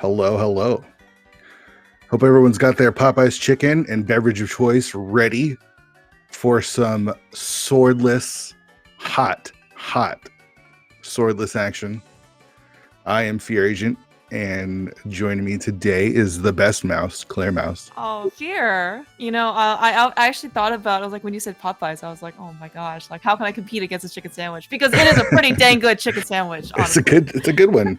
Hello, hello. Hope everyone's got their Popeye's chicken and beverage of choice ready for some swordless, hot swordless action. I am Fear Agent, and joining me today is the best mouse, Claire Mouse. Oh, Fear. I actually thought about it. I was like, when you said Popeyes, I was like, oh my gosh, like how can I compete against a chicken sandwich? Because it is a pretty dang good chicken sandwich. Honestly. It's a good one.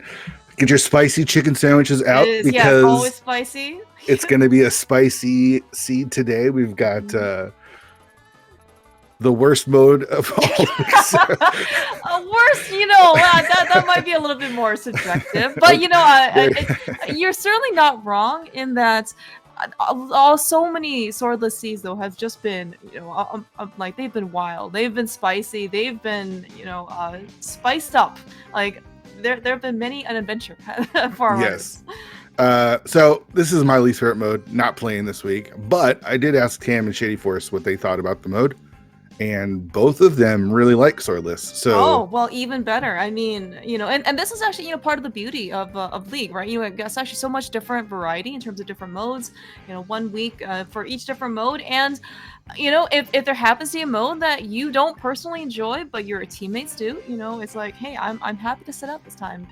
Get your spicy chicken sandwiches out It is, yeah, it's because always spicy. it's going to be a spicy seed today. We've got the worst mode of all. Worst, that might be a little bit more subjective, but you're certainly not wrong in that. So many swordless seeds though have just been like they've been wild, they've been spicy, they've been spiced up. Like there have been many an adventure for our yes. So this is my least favorite mode, not playing this week, but I did ask Tam and Shadyforce what they thought about the mode, and both of them really like swordless. So well, even better. I mean, and this is actually part of the beauty of League, right? It's actually so much different variety in terms of different modes. 1 week for each different mode, and if there happens to be a mode that you don't personally enjoy but your teammates do, it's like, hey, I'm happy to sit out this time.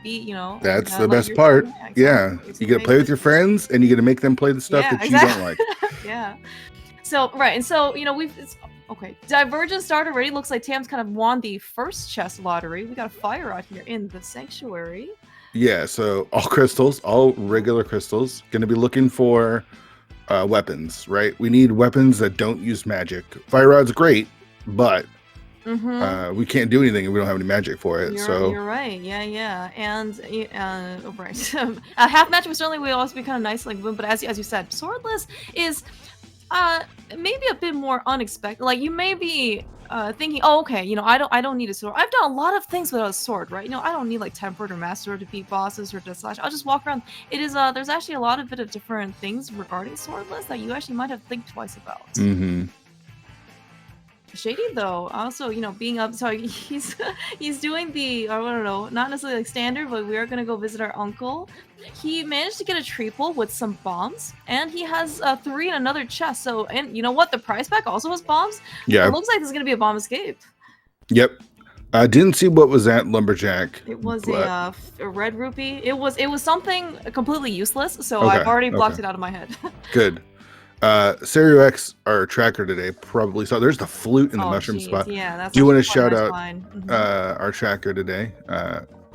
That's the best part. Yeah, you get to play with your friends, and you get to make them play the stuff that you don't like. Yeah. So right, and so okay, Divergence started already. Looks like Tam's kind of won the first chest lottery. We got a fire out here in the sanctuary. Yeah, so all crystals, all regular crystals. Going to be looking for weapons, right? We need weapons that don't use magic. Fire rod's great, but we can't do anything if we don't have any magic for it. You're right. Yeah. And right, half magic would also be kind of nice, like, but as you said, swordless is maybe a bit more unexpected. Like you may be thinking, oh, okay, I don't need a sword. I've done a lot of things without a sword, right? I don't need like tempered or master to beat bosses or to slash. I'll just walk around. It is there's actually a lot of different things regarding swordless that you actually might have to think twice about. Shady though, also being up, so he's doing the, I don't know, not necessarily like standard, but we are gonna go visit our uncle. He managed to get a triple with some bombs, and he has 3 in another chest. So, and you know what, the prize pack also has bombs. Yeah, it looks like there's gonna be a bomb escape. Yep. I didn't see what was at Lumberjack. It was a red rupee. It was something completely useless, so okay, I've already blocked it out of my head. Good. Serio X, our tracker today, probably saw there's the flute in the mushroom spot. Yeah, that's. Do you want to shout out our tracker today?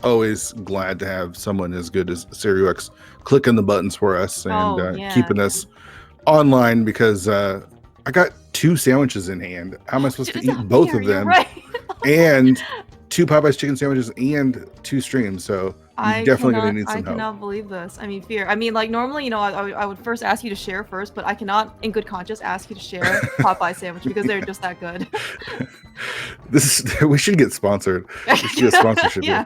Always glad to have someone as good as Serio X clicking the buttons for us and keeping us online, because I got 2 sandwiches in hand. How am I supposed to eat both of them? Right. And 2 Popeye's chicken sandwiches and 2 streams, so I'm definitely gonna need some help. I cannot believe this. I mean, Fear. I mean, like normally, I would first ask you to share first, but I cannot, in good conscience, ask you to share Popeye sandwich because they're just that good. We should get sponsored. We should get sponsorship here.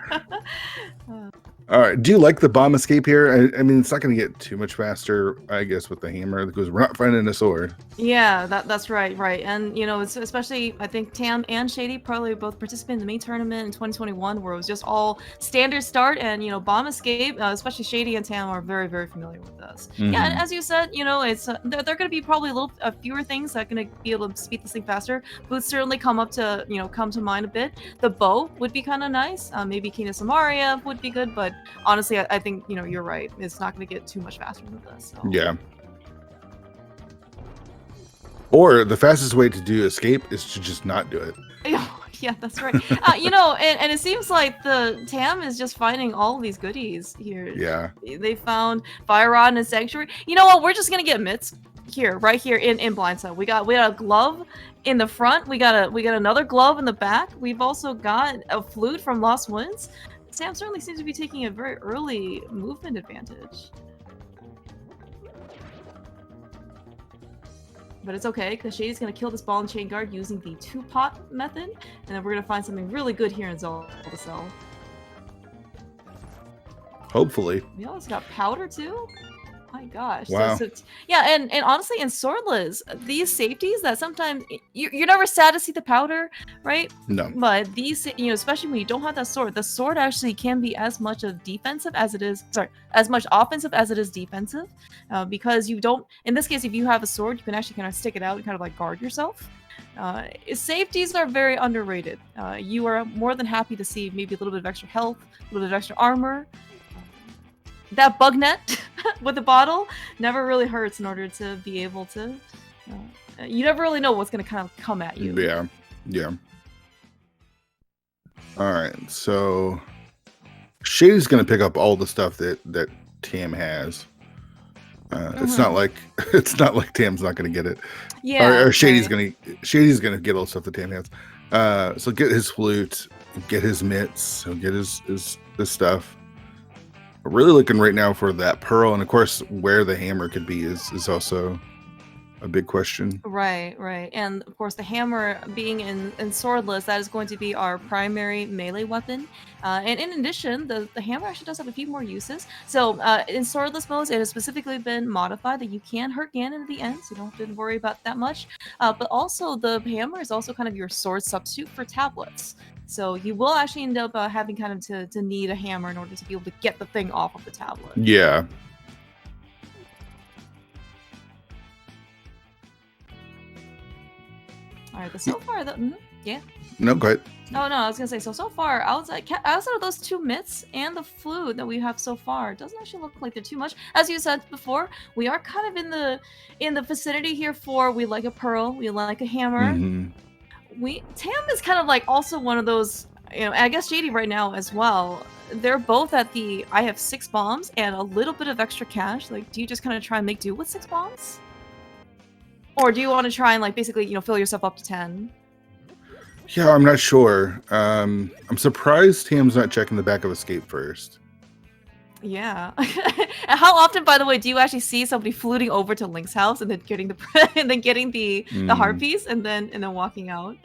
All right. Do you like the bomb escape here? I mean, it's not going to get too much faster, I guess, with the hammer, because we're not finding a sword. Yeah, that's right. And it's especially, I think Tam and Shady probably both participated in the main tournament in 2021, where it was just all standard start, and bomb escape. Especially Shady and Tam are very, very familiar with this. Yeah, and as you said, it's they're going to be probably a fewer things that are going to be able to speed this thing faster. Boots certainly come to mind a bit. The bow would be kind of nice. Maybe Kina Samaria would be good, but honestly, I think you're right. It's not going to get too much faster than this. So. Yeah. Or the fastest way to do escape is to just not do it. Yeah, that's right. And it seems like the Tam is just finding all of these goodies here. Yeah. They found Fire Rod and Sanctuary. You know what? We're just gonna get mitts here, right here in Blindside. We got a glove in the front. We got another glove in the back. We've also got a flute from Lost Winds. Sam certainly seems to be taking a very early movement advantage. But it's okay, because Shady's going to kill this ball and chain guard using the 2-pot method, and then we're going to find something really good here in Zelda to sell. Hopefully. We also got powder, too? My gosh. Wow. Yeah, and honestly, in swordless, these safeties that sometimes you're never sad to see the powder, right? No. But these, especially when you don't have that sword, the sword actually can be as much of defensive as it is, as much offensive as it is defensive, because you don't. In this case, if you have a sword, you can actually kind of stick it out and kind of like guard yourself. Safeties are very underrated. You are more than happy to see maybe a little bit of extra health, a little bit of extra armor. That bug net with the bottle never really hurts in order to be able to... you never really know what's going to kind of come at you. Yeah, yeah. All right, so Shady's going to pick up all the stuff that Tam has. It's not like Tam's not going to get it. Yeah. Or Shady's going to get all the stuff that Tam has. So get his flute, get his mitts, he'll get his stuff. Really looking right now for that pearl, and of course where the hammer could be is also a big question. Right, and of course the hammer being in swordless, that is going to be our primary melee weapon, and in addition the hammer actually does have a few more uses. So in swordless modes, it has specifically been modified that you can hurt Ganon at the end, so you don't have to worry about that much, but also the hammer is also kind of your sword substitute for tablets. So you will actually end up having kind of to need a hammer in order to be able to get the thing off of the tablet. Yeah. All right, but so far, yeah. No, go ahead. Oh no, I was gonna say, so far, outside of those two mitts and the flute that we have so far, it doesn't actually look like they're too much. As you said before, we are kind of in the vicinity here for we like a pearl, we like a hammer. Mm-hmm. Tam is kind of like also one of those, I guess Shady right now as well. They're both at the I have 6 bombs and a little bit of extra cash. Like, do you just kind of try and make do with 6 bombs? Or do you want to try and like basically, fill yourself up to 10? Yeah, I'm not sure. I'm surprised Tam's not checking the back of Escape first. Yeah. And how often, by the way, do you actually see somebody fluting over to Link's house and then getting the heart piece and then walking out?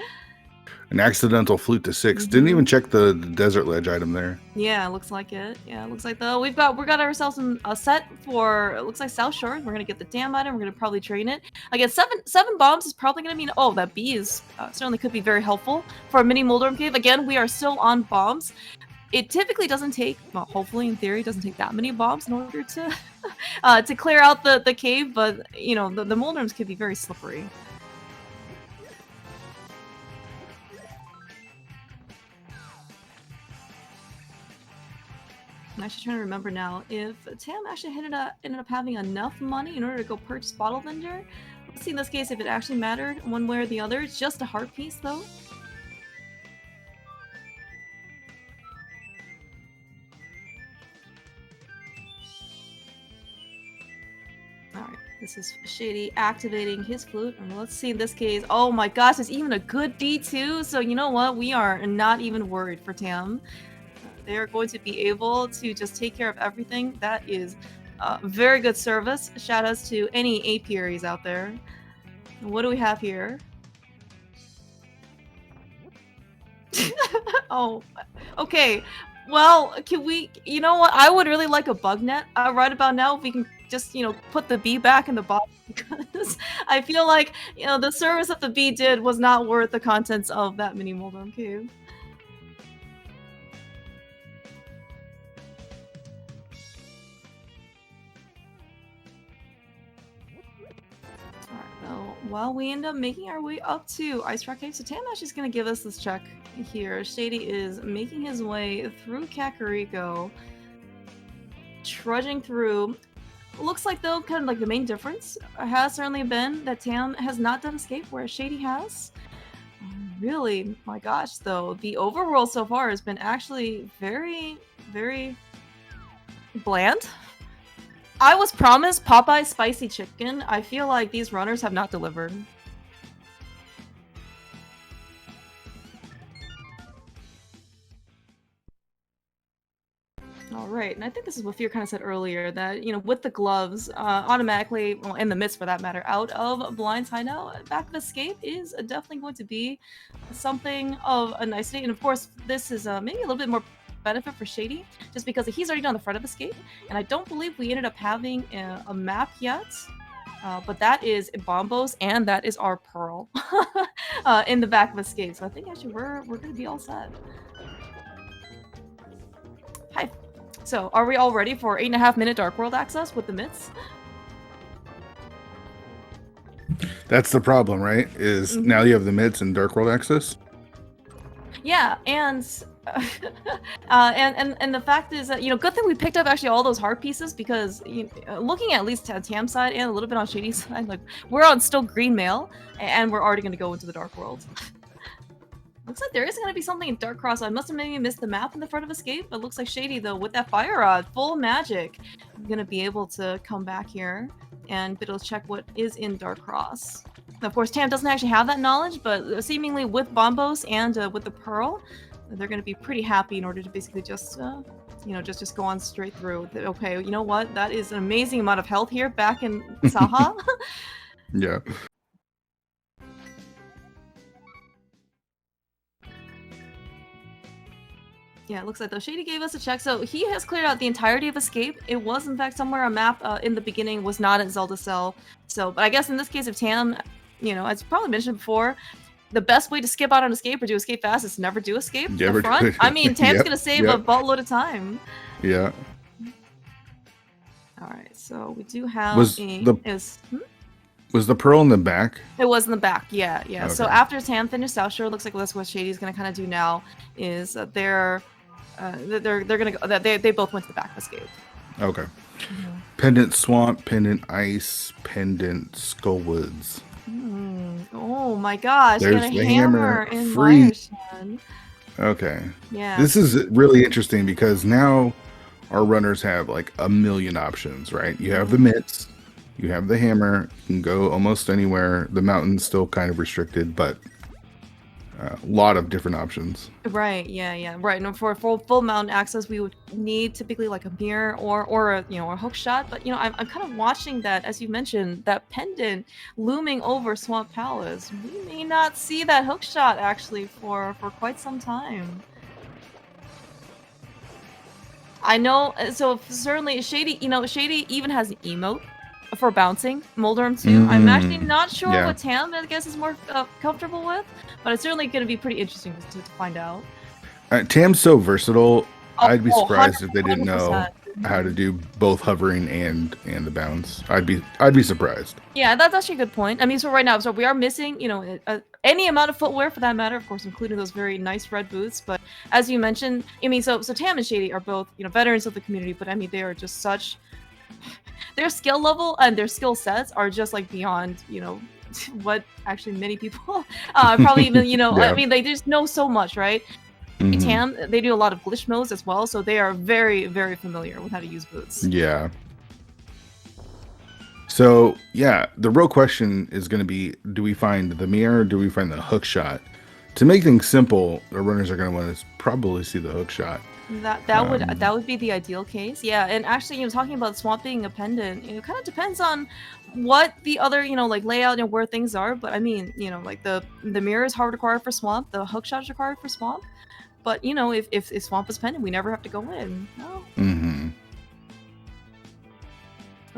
An accidental flute to 6. Didn't even check the desert ledge item there. Yeah, looks like it. Yeah, it looks like though we got ourselves a set for, it looks like South Shore. We're gonna get the dam item. We're gonna probably train it. Again, seven bombs is probably gonna mean, oh, that bee is certainly could be very helpful for a mini Moldorm cave. Again, we are still on bombs. It typically doesn't take, well, hopefully in theory, it doesn't take that many bombs in order to to clear out the cave, but the Moldorms could be very slippery. I'm actually trying to remember now if Tam actually ended up having enough money in order to go purchase Bottle Vendor. Let's see in this case if it actually mattered one way or the other. It's just a heart piece though. Alright, this is Shady activating his flute. And let's see in this case. Oh my gosh, it's even a good beat too. So you know what? We are not even worried for Tam. They are going to be able to just take care of everything. That is very good service. Shout outs to any apiaries out there. What do we have here? Oh, okay. Well, can we, you know what? I would really like a bug net right about now if we can just, put the bee back in the box, because I feel like, the service that the bee did was not worth the contents of that mini Moldorm cave. Well, we end up making our way up to Ice Rock Cave. So Tamash is going to give us this check here. Shady is making his way through Kakariko, trudging through. Looks like, though, kind of like the main difference has certainly been that Tam has not done Escape, whereas Shady has. Really, my gosh, though, the overworld so far has been actually very, very bland. I was promised Popeye's spicy chicken. I feel like these runners have not delivered. All right, and I think this is what Fear kind of said earlier, that, with the gloves, automatically, well, in the midst for that matter, out of Blind's hideout, Back of Escape is definitely going to be something of a nicety. And of course, this is maybe a little bit more benefit for Shady, just because he's already done the front of escape, and I don't believe we ended up having a map yet. But that is Bombos, and that is our Pearl in the back of escape. So I think actually we're gonna be all set. Hi. So are we all ready for 8.5-minute Dark World access with the myths? That's the problem, right? Is now you have the mids and Dark World access. Yeah, and and the fact is that, you know, good thing we picked up actually all those hard pieces, because looking at least Tam's side and a little bit on Shady's side, like we're on still green mail, and we're already going to go into the Dark World. Looks like there is going to be something in Dark Cross. I must have maybe missed the map in the front of escape, but looks like Shady, though, with that fire rod, full magic, I'm going to be able to come back here and be able to check what is in Dark Cross. Of course, Tam doesn't actually have that knowledge, but seemingly with Bombos and with the Pearl, they're going to be pretty happy in order to basically just, you know, just go on straight through. Okay, you know what? That is an amazing amount of health here back in Saha. Yeah. Yeah, it looks like though Shady gave us a check, so he has cleared out the entirety of Escape. It was in fact somewhere a map in the beginning was not at Zelda Cell. So, but I guess in this case of Tam, you know, as probably mentioned before, the best way to skip out on Escape or do Escape fast is never do Escape Never the front. I mean, Tam's gonna save a boatload of time. Yeah. All right, so we do have Was the Pearl in the back? It was in the back, yeah. Okay. So after Tam finished South Shore, it looks like that's what Shady's gonna kind of do now. Is they're gonna go. They both went to the back of Escape. Okay. Pendant Swamp, Pendant Ice, Pendant Skullwoods. Oh my gosh! There's got a the hammer in free. Myershan. Okay. Yeah. This is really interesting because now our runners have like a million options, right? You have the mitts, you have the hammer, you can go almost anywhere. The mountain's still kind of restricted, but a lot of different options. Right. Yeah. Right. And for full mountain access, we would need typically like a mirror or a a hook shot. But I'm kind of watching that, as you mentioned, that pendant looming over Swamp Palace. We may not see that hook shot actually for quite some time. I know. So certainly, Shady. Shady even has an emote for bouncing. Moldorm too. I'm actually not sure what Tam, I guess, is more comfortable with, but it's certainly going to be pretty interesting to find out. Tam's so versatile. I'd be surprised 100%. if they didn't know how to do both hovering and the bounce. I'd be surprised. Yeah, that's actually a good point. I mean, so right now, we are missing, any amount of footwear for that matter, of course, including those very nice red boots. But as you mentioned, I mean, so Tam and Shady are both, veterans of the community, but I mean, they are just such. Their skill level and their skill sets are just like beyond, what actually many people probably even, I mean, they just know so much, right? Tam, they do a lot of glitch modes as well, so they are very, very familiar with how to use boots. Yeah. So, yeah, the real question is going to be, do we find the mirror or do we find the hook shot? To make things simple, the runners are going to want to probably see the hook shot. That would be the ideal case, yeah. And actually, talking about Swamp being a pendant, it kind of depends on what the other, like layout and where things are. But I mean, like the mirror is hard required for Swamp, the hook shot is required for Swamp. But if Swamp is pendant, we never have to go in. No.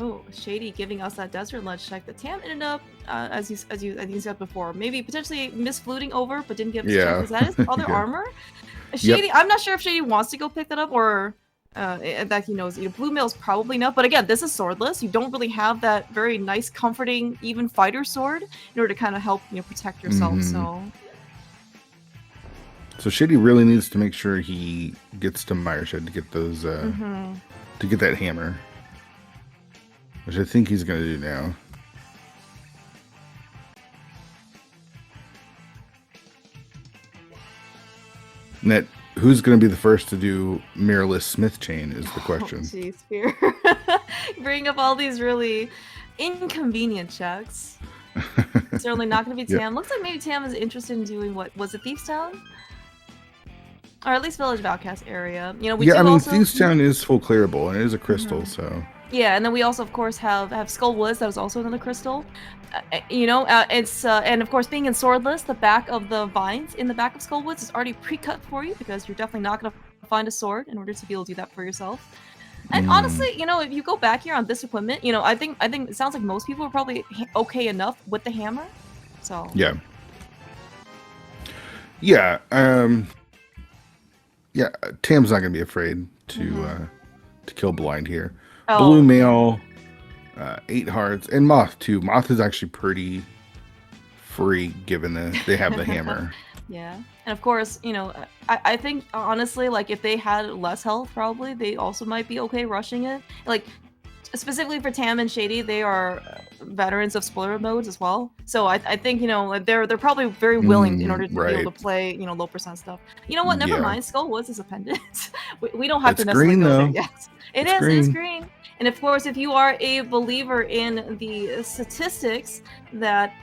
Oh, Shady giving us that desert ledge check that Tam ended up, as you I think you said before, maybe potentially misfluting over, but didn't get us check. Is that his other armor? Shady, I'm not sure if Shady wants to go pick that up or that he knows. Blue mail's probably not, but again, this is swordless. You don't really have that very nice, comforting, even fighter sword in order to kind of help protect yourself. So Shady really needs to make sure he gets to Myershed to get those to get that hammer, which I think he's gonna do now. Net, who's going to be the first to do mirrorless Smith chain is the question. Oh, jeez, Spear. Bring up all these really inconvenient checks. Certainly not going to be Tam. Looks like maybe Tam is interested in doing what was it, Thieves Town? Or at least Village of Outcast area. Thieves Town is full clearable and it is a crystal, so. Yeah, and then we also, of course, have Skullwoods. That is also another crystal. It's and of course, being in swordless, the back of the vines in the back of Skullwoods is already pre-cut for you because you're definitely not gonna find a sword in order to be able to do that for yourself. And honestly, you know, if you go back here on this equipment, you know, I think it sounds like most people are probably okay enough with the hammer. So yeah, Tam's not gonna be afraid to kill blind here. Blue male, 8 hearts, and Moth too. Moth is actually pretty free given that they have the hammer. Yeah, and of course, you know, I think honestly, like if they had less health, probably they also might be okay rushing it. Like specifically for Tam and Shady, they are veterans of spoiler modes as well. So I think, you know, they're probably very willing in order to be able to play, you know, low percent stuff. You know what? Never mind. Skull was his appendix. we don't have to necessarily go there yet. It is green. And of course, if you are a believer in the statistics that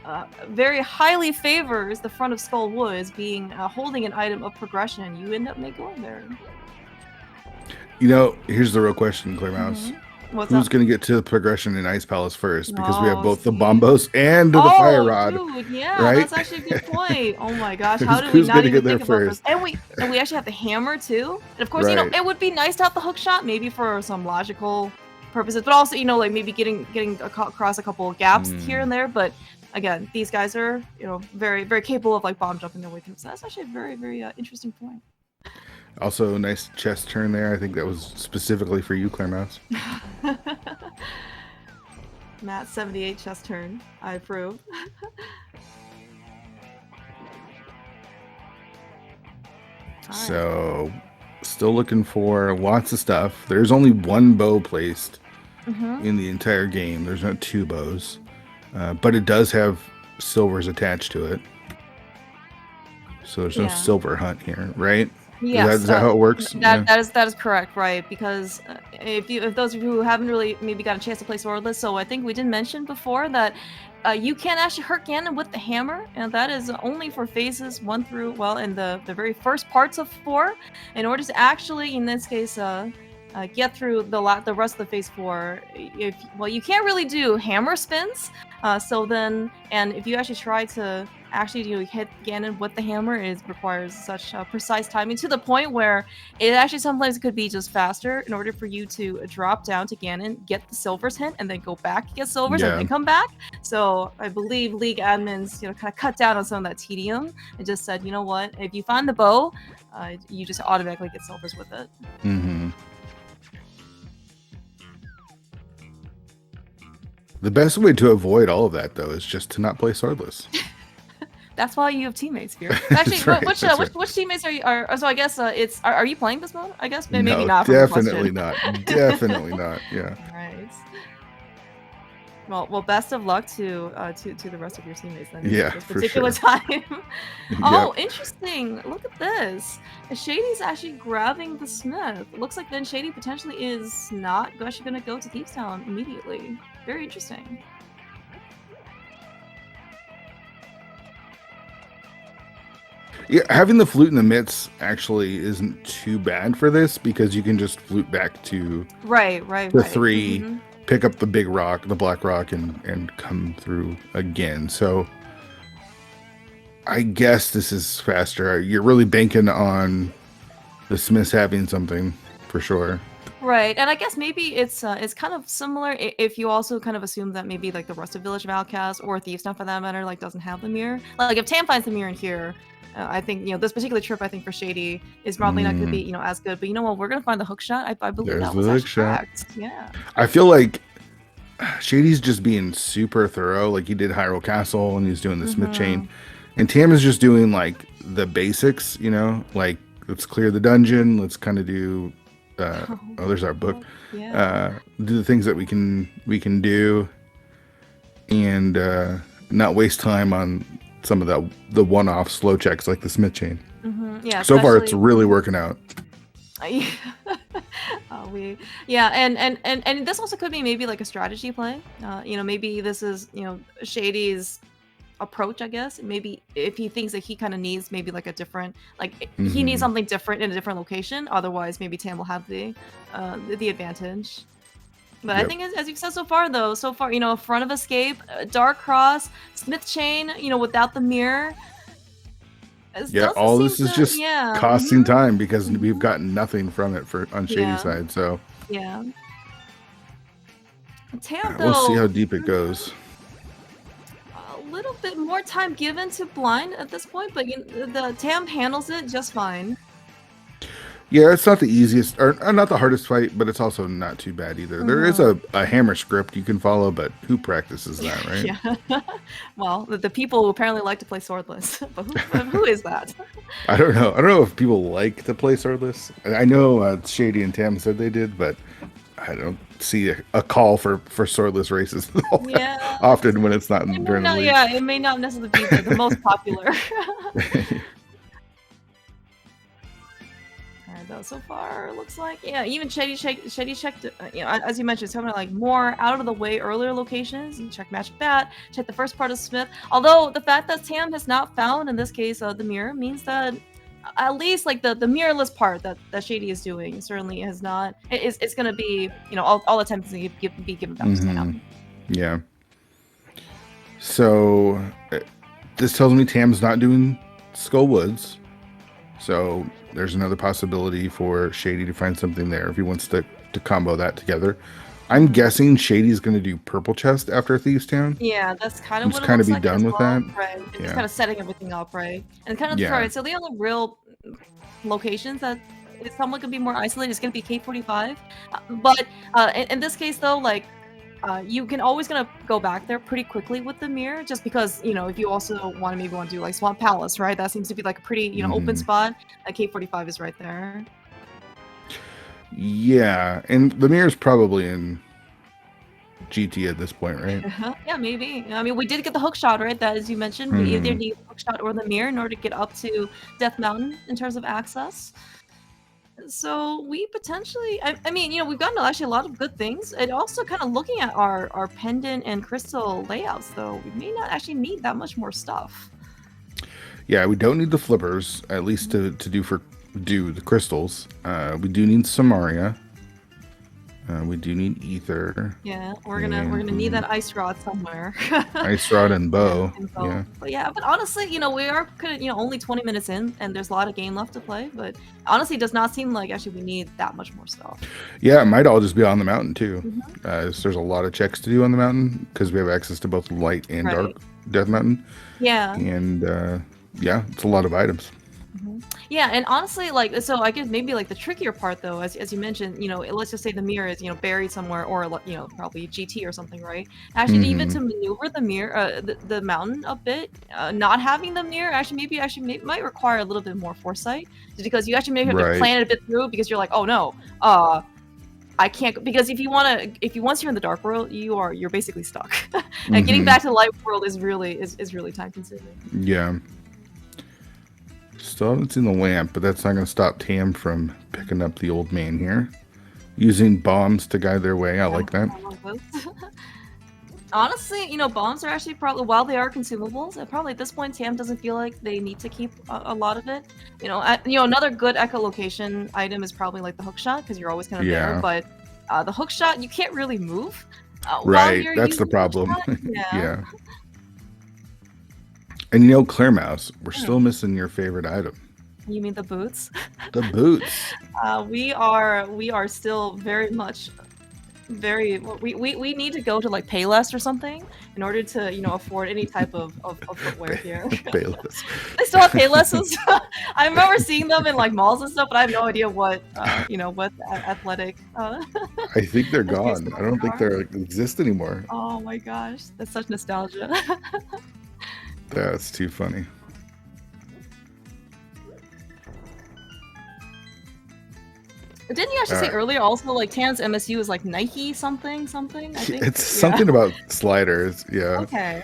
very highly favors the front of Skull Woods being holding an item of progression, you end up going there. You know, here's the real question, Clear Mouse. Who's going to get to the progression in Ice Palace first? Because we have both the bombos and the fire rod. Dude, yeah, right? That's actually a good point. Oh my gosh, how did we not even think about this? And we actually have the hammer too. And of course, you know, it would be nice to have the hook shot, maybe for some logical purposes, but also, you know, like maybe getting across a couple of gaps here and there. But again, these guys are, you know, very, very capable of like bomb jumping their way through. So that's actually a very, very interesting point. Also, a nice chest turn there. I think that was specifically for you, Claire Mouse. Matt 78 chest turn. I approve. So, still looking for lots of stuff. There's only one bow placed in the entire game. There's not 2 bows. But it does have silvers attached to it. So there's no silver hunt here, right? Yes, is that how it works? That is correct, right? Because if those of you who haven't really maybe got a chance to play Swordless, so I think we did mention before that you can actually hurt Ganon with the hammer, and that is only for phases 1 through, well, in the very first parts of 4. In order to actually, in this case, get through the rest of the phase 4, you can't really do hammer spins. So then, and if you actually try to hit Ganon with the hammer, it requires such precise timing to the point where it actually sometimes could be just faster in order for you to drop down to Ganon, get the silvers hit, and then go back, get silvers, and then come back. So I believe League admins, you know, kind of cut down on some of that tedium and just said, you know what, if you find the bow, you just automatically get silvers with it. The best way to avoid all of that, though, is just to not play Swordless. That's why you have teammates here. Actually, which teammates are you? So I guess are you playing this mode? I guess maybe not. Definitely not. Definitely not. Yeah. Right. Well, best of luck to the rest of your teammates then. Yeah, this particular time. Oh, interesting. Look at this. Shady's actually grabbing the Smith. It looks like then Shady potentially is not actually going to go to Thieves Town immediately. Very interesting. Yeah, having the flute in the midst actually isn't too bad for this because you can just flute back to the 3, pick up the big rock, the black rock, and come through again. So I guess this is faster. You're really banking on the Smiths having something for sure. Right, and I guess maybe it's kind of similar if you also kind of assume that maybe like the Rusted Village of Outcast or Thieves Town for that matter like doesn't have the mirror. Like if Tam finds the mirror in here, I think, you know, this particular trip I think for Shady is probably not going to be, you know, as good. But you know what, we're going to find the hook shot. I believe that was the hook shot. Correct. Yeah. I feel like Shady's just being super thorough. Like he did Hyrule Castle and he's doing the Smith Chain, and Tam is just doing like the basics. You know, like let's clear the dungeon. Let's kind of do. There's our book. Do the things that we can do, and not waste time on some of the one-off slow checks like the Smith Chain. Yeah. So far, it's really working out. And this also could be maybe like a strategy play. You know, maybe this is, you know, Shady's approach, I guess. Maybe if he thinks that he kind of needs maybe like a different, like he needs something different in a different location. Otherwise, maybe Tam will have the advantage. But I think as you've said so far, you know, Front of Escape, Dark Cross, Smith Chain, you know, without the mirror, It Yeah, doesn't all seem this is to, just yeah. costing time because we've gotten nothing from it on Shady side. So yeah. Tam we'll see though, how deep it goes. a little bit more time given to blind at this point, but the Tam handles it just fine. Yeah, it's not the easiest or not the hardest fight, but it's also not too bad either. There is a hammer script you can follow, but who practices that, right? Yeah. Well, the people who apparently like to play swordless, but who is that? I don't know. I don't know if people like to play swordless. I know Shady and Tam said they did, but I don't see a call for swordless races often when it's not during the league. Yeah, it may not necessarily be the most popular. Though so far, looks like even Shady checked as you mentioned, it's kind of like more out of the way earlier locations. You check Magic Bat, check the first part of Smith. Although the fact that Tam has not found in this case the mirror means that at least like the mirrorless part that Shady is doing certainly has not. It's gonna be all attempts to be given back to Tam. Yeah. So this tells me Tam's not doing Skull Woods. So there's another possibility for Shady to find something there if he wants to combo that together. I'm guessing Shady's going to do Purple Chest after Thieves Town. Yeah, that's kind of what it kind of looks be like done with well. that. Right. And just kind of setting everything up, right? And kind of right. So the only real locations that is somewhat going to be more isolated is going to be K45. But in this case, though, like you can always gonna go back there pretty quickly with the mirror, just because if you also want to do like Swamp Palace, right? That seems to be like a pretty open spot. K45 is right there. Yeah, and the mirror's probably in GT at this point, right? Yeah, maybe. I mean, we did get the hook shot, right? That, as you mentioned, we either need the hook shot or the mirror in order to get up to Death Mountain in terms of access. So we potentially, I mean, we've gotten actually a lot of good things. And also kind of looking at our pendant and crystal layouts, though, we may not actually need that much more stuff. Yeah, we don't need the flippers, at least to do the crystals. We do need Samaria. We do need ether. Yeah, we're gonna need that ice rod somewhere. Ice rod and bow. Yeah. But honestly, we are only 20 minutes in, and there's a lot of game left to play. But honestly, it does not seem like actually we need that much more stuff. Yeah, it might all just be on the mountain too. There's a lot of checks to do on the mountain because we have access to both light and dark Death Mountain. Yeah. And yeah, it's a lot of items. Yeah, and honestly, like, so I guess maybe like the trickier part though, as you mentioned, let's just say the mirror is buried somewhere, or probably GT or something, right? Actually, even to maneuver the mirror, the mountain a bit, not having the mirror might require a little bit more foresight, just because you actually maybe have to plan it a bit through, because you're like, oh no, I can't, because once you're in the dark world, you're basically stuck, and getting back to the light world is really time consuming. Yeah. Still haven't seen the lamp, but that's not going to stop Tam from picking up the old man here. Using bombs to guide their way. I like that. Honestly, bombs are actually probably, while they are consumables, probably at this point Tam doesn't feel like they need to keep a lot of it. Another good echolocation item is probably like the hook shot, because you're always kind of there, but the hook shot, you can't really move. Right, that's the problem. Yeah. And Claire-Mouse, we're still missing your favorite item. You mean the boots? The boots. We are still very much we need to go to like Payless or something in order to afford any type of footwear here. Payless. They still have Paylesses. I remember seeing them in like malls and stuff, but I have no idea what what athletic. I think they're gone. I don't think they exist anymore. Oh my gosh, that's such nostalgia. That's too funny. Didn't you actually say earlier also like Tam's MSU is like Nike something? I think it's something about sliders. Yeah. Okay.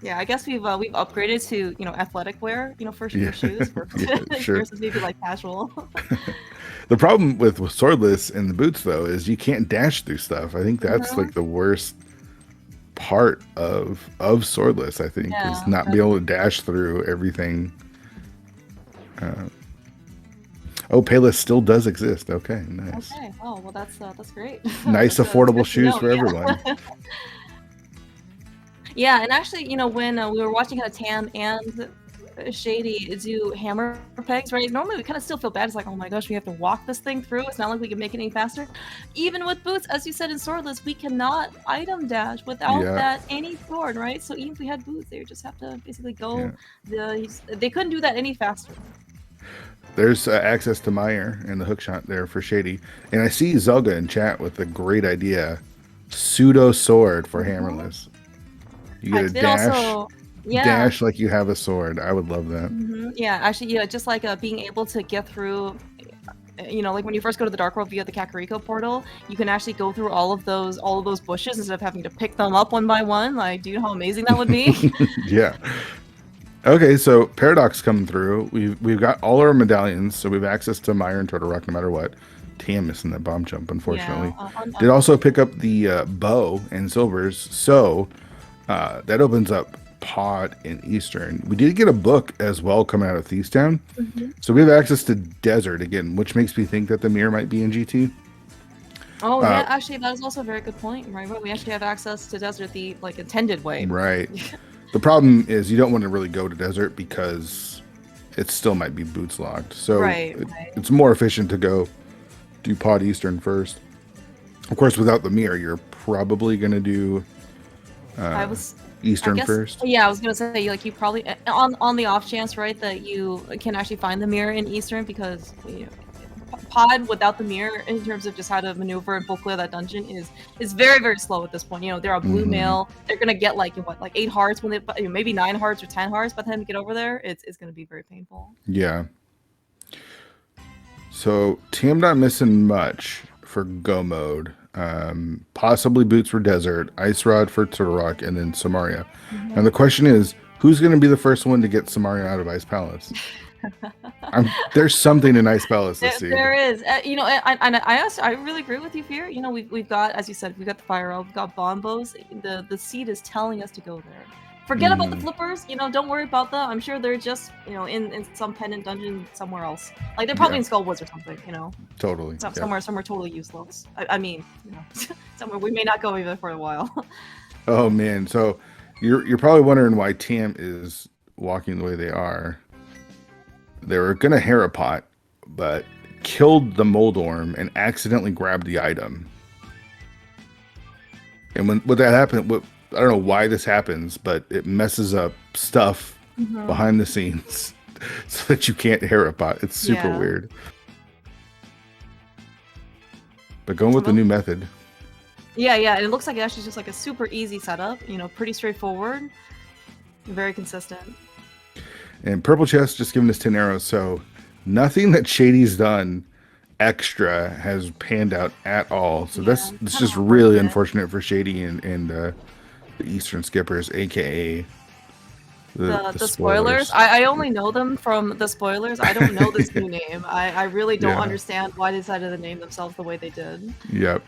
Yeah, I guess we've upgraded to athletic wear for shoes versus maybe like casual. The problem with swordless and the boots though is you can't dash through stuff. I think that's like the worst part of swordless, I think, is not being able to dash through everything. Payless still does exist. Okay, nice. Okay, oh well, that's great. Nice affordable shoes for everyone. Yeah, and actually, you know, when we were watching Tam and Shady do hammer pegs, right? Normally we kind of still feel bad. It's like, oh my gosh, we have to walk this thing through. It's not like we can make it any faster. Even with boots, as you said in Swordless, we cannot item dash without that any sword, right? So even if we had boots, they would just have to basically go. They couldn't do that any faster. There's access to Meyer and the hookshot there for Shady. And I see Zelga in chat with a great idea. Pseudo sword for hammerless. You get a dash like you have a sword. I would love that. Yeah, actually, yeah, just like being able to get through, you know, like when you first go to the Dark World via the Kakariko portal, you can actually go through all of those bushes instead of having to pick them up one by one. Like, do you know how amazing that would be? Yeah. Okay, so Paradox coming through. We've got all our medallions, so we have access to Meyer and Turtle Rock no matter what. Tam missing that bomb jump, unfortunately. Did also pick up the bow and silvers, so that opens up Pod in Eastern. We did get a book as well coming out of Thieves Town, so we have access to Desert again, which makes me think that the mirror might be in GT. Oh yeah, actually that is also a very good point, right? We actually have access to Desert the intended way. Right. The problem is you don't want to really go to Desert because it still might be boots locked. So it's more efficient to go do Pod Eastern first. Of course, without the mirror, you're probably going to do Eastern first. Yeah, I was going to say, like, you probably, on the off chance, right, that you can actually find the mirror in Eastern, because Pod without the mirror in terms of just how to maneuver and full clear that dungeon is very, very slow at this point. You know, they're a blue mail. They're gonna get like 8 hearts when they maybe 9 hearts or 10 hearts by the time you get over there. It's gonna be very painful. Yeah. So Tam not missing much for go mode. Possibly boots for Desert, Ice Rod for Turtle Rock, and then Samaria. And the question is, who's gonna be the first one to get Samaria out of Ice Palace? There's something in Ice Palace this season. There is, you know, and I really agree with you, Fear. You know, we've got, as you said, we've got the Fire Elf, we've got Bombos. The seed is telling us to go there. Forget about the flippers. You know, don't worry about them. I'm sure they're just, you know, in some pendant dungeon somewhere else. Like they're probably in Skull Woods or something. You know. Totally. Somewhere totally useless. I mean, you know, somewhere we may not go even for a while. Oh man, so you're probably wondering why Tam is walking the way they are. They were gonna Harapot, but killed the Moldorm and accidentally grabbed the item. And when that happened, I don't know why this happens, but it messes up stuff behind the scenes so that you can't Harapot. It's super weird. But going with the new method. Yeah, and it looks like it actually just like a super easy setup. You know, pretty straightforward, very consistent. And Purple Chest just giving us 10 arrows, so nothing that Shady's done extra has panned out at all. So it's just really unfortunate for Shady and the Eastern Skippers, aka the spoilers. I only know them from the spoilers. I don't know this new name. I really don't understand why they decided to name themselves the way they did. Yep.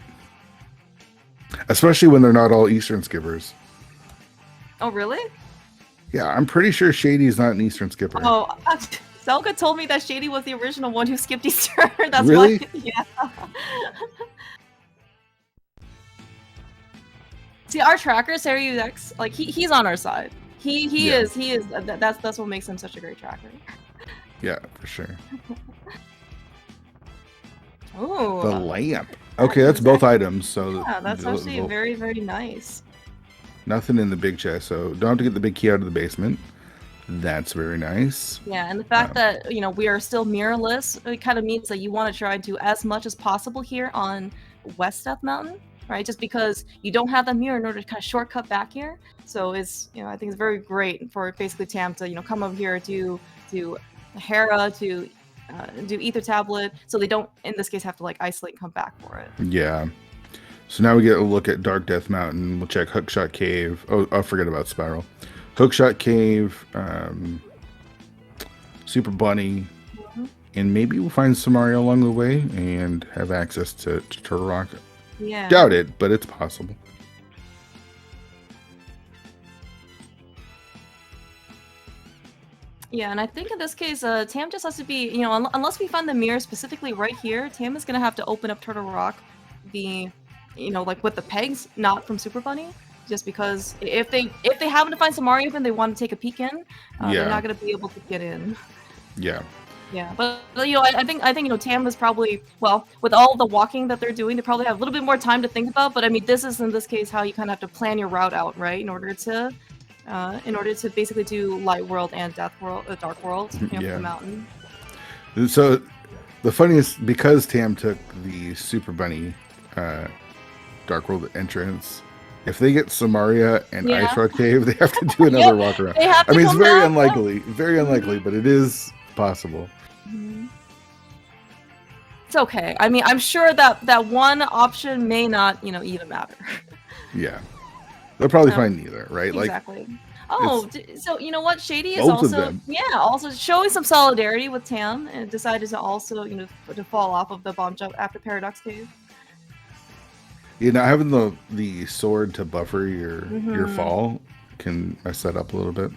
Especially when they're not all Eastern Skippers. Oh, really? Yeah, I'm pretty sure Shady's not an Eastern Skipper. Oh, Zelga told me that Shady was the original one who skipped Eastern. That's really? Why, yeah. See, our tracker, SeriuX, like he's on our side. He is. That's what makes him such a great tracker. Yeah, for sure. Oh. The lamp. Okay, that's both items. So yeah, that's actually very, very nice. Nothing in the big chest, so don't have to get the big key out of the basement. That's very nice. Yeah, and the fact that, you know, we are still mirrorless, it kind of means that you want to try and do as much as possible here on West Death Mountain, right? Just because you don't have that mirror in order to kind of shortcut back here. So it's, you know, I think it's very great for basically Tam to, you know, come over here, do Hera, to do Ether Tablet, so they don't, in this case, have to like isolate and come back for it. Yeah. So now we get a look at Dark Death Mountain. We'll check Hookshot Cave. Oh, I'll forget about Spiral. Hookshot Cave, Super Bunny, and maybe we'll find Samaria along the way and have access to Turtle Rock. Yeah. Doubt it, but it's possible. Yeah, and I think in this case, Tam just has to be, you know, unless we find the mirror specifically right here, Tam is going to have to open up Turtle Rock, you know, like with the pegs, not from Super Bunny. just because if they happen to find some Mario and they want to take a peek in, they're not going to be able to get in. Yeah. Yeah, but you know, I think you know, Tam is probably, well, with all the walking that they're doing, they probably have a little bit more time to think about. But I mean, this is in this case how you kind of have to plan your route out, right? In order to basically do Light World and Dark World, you know, for the mountain. So the funniest, because Tam took the Super Bunny Dark World entrance, if they get Samaria and Ice Rock Cave, they have to do another walk around. I mean, it's very unlikely, but it is possible. It's okay. I mean, I'm sure that one option may not, you know, even matter. Yeah, they'll probably find neither, right? Exactly. Like, oh, so you know what? Shady is both also also showing some solidarity with Tam and decided to also, you know, to fall off of the bomb jump after Paradox Cave. You know, having the sword to buffer your fall can mess that up a little bit.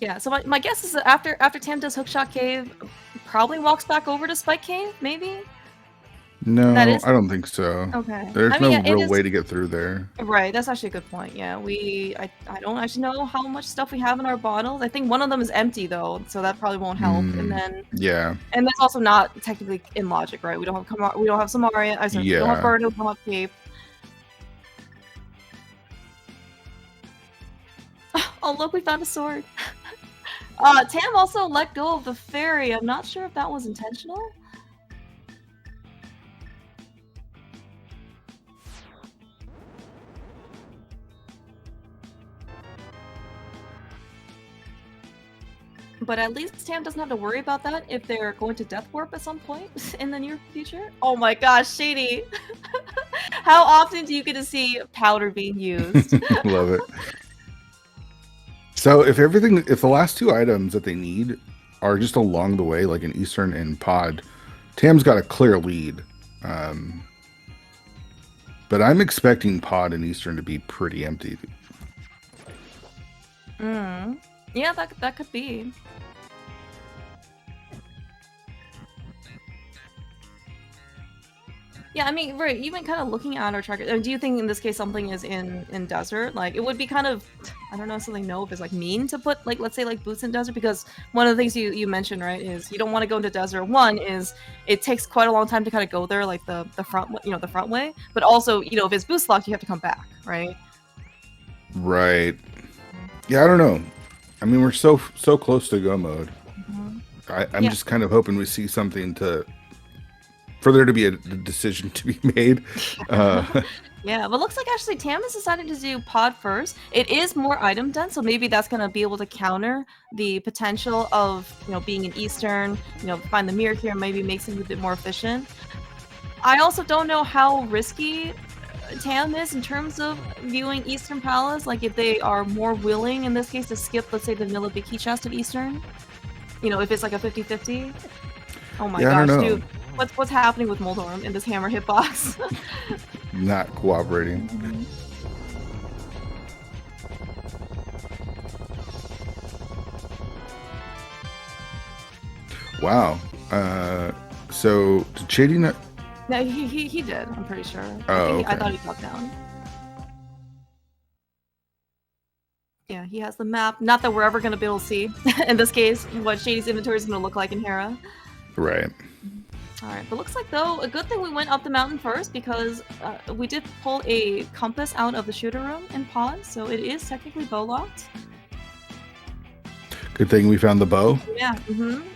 Yeah, so my guess is that after Tam does Hookshot Cave, probably walks back over to Spike Cave, maybe? No, I don't think so. Okay. There's no real way to get through there. Right, that's actually a good point. Yeah, I don't actually know how much stuff we have in our bottles. I think one of them is empty though, so that probably won't help. And then and that's also not technically in logic, right? We don't have Samaria. We don't have Birdo, we don't have Cape. Oh look, we found a sword. Tam also let go of the fairy. I'm not sure if that was intentional. But at least Tam doesn't have to worry about that if they're going to Death Warp at some point in the near future. Oh my gosh, Shady! How often do you get to see powder being used? Love it. So if the last two items that they need are just along the way, like in Eastern and Pod, Tam's got a clear lead. But I'm expecting Pod and Eastern to be pretty empty. Yeah, that could be. Yeah, I mean, right, even kind of looking at our tracker, do you think in this case something is in desert? Like, it would be kind of, I don't necessarily know if it's like mean to put, like, let's say like boots in desert, because one of the things you mentioned, right, is you don't want to go into desert. One is it takes quite a long time to kind of go there, like the front, you know, the front way. But also, you know, if it's boost locked, you have to come back, right? Right. Yeah, I don't know. I mean, we're so close to go mode. I'm just kind of hoping we see something for there to be a decision to be made. Yeah, but looks like actually Tam has decided to do Pod first. It is more item dense, so maybe that's gonna be able to counter the potential of, you know, being in Eastern, you know, find the mirror here, maybe makes it a bit more efficient. I also don't know how risky Tam is in terms of viewing Eastern Palace, like if they are more willing in this case to skip, let's say, the Vanilla Big Key chest of Eastern, you know, if it's like a 50-50. Oh my gosh, dude, what's happening with Moldorm in this hammer hitbox? Not cooperating. Wow. So did Shady not? No, he did. I'm pretty sure. I thought he dropped down. Yeah, he has the map. Not that we're ever going to be able to see, in this case, what Shady's inventory is going to look like in Hera. Right. Alright, but looks like, though, a good thing we went up the mountain first, because we did pull a compass out of the shooter room in Pod, so it is technically bow locked. Good thing we found the bow. Yeah,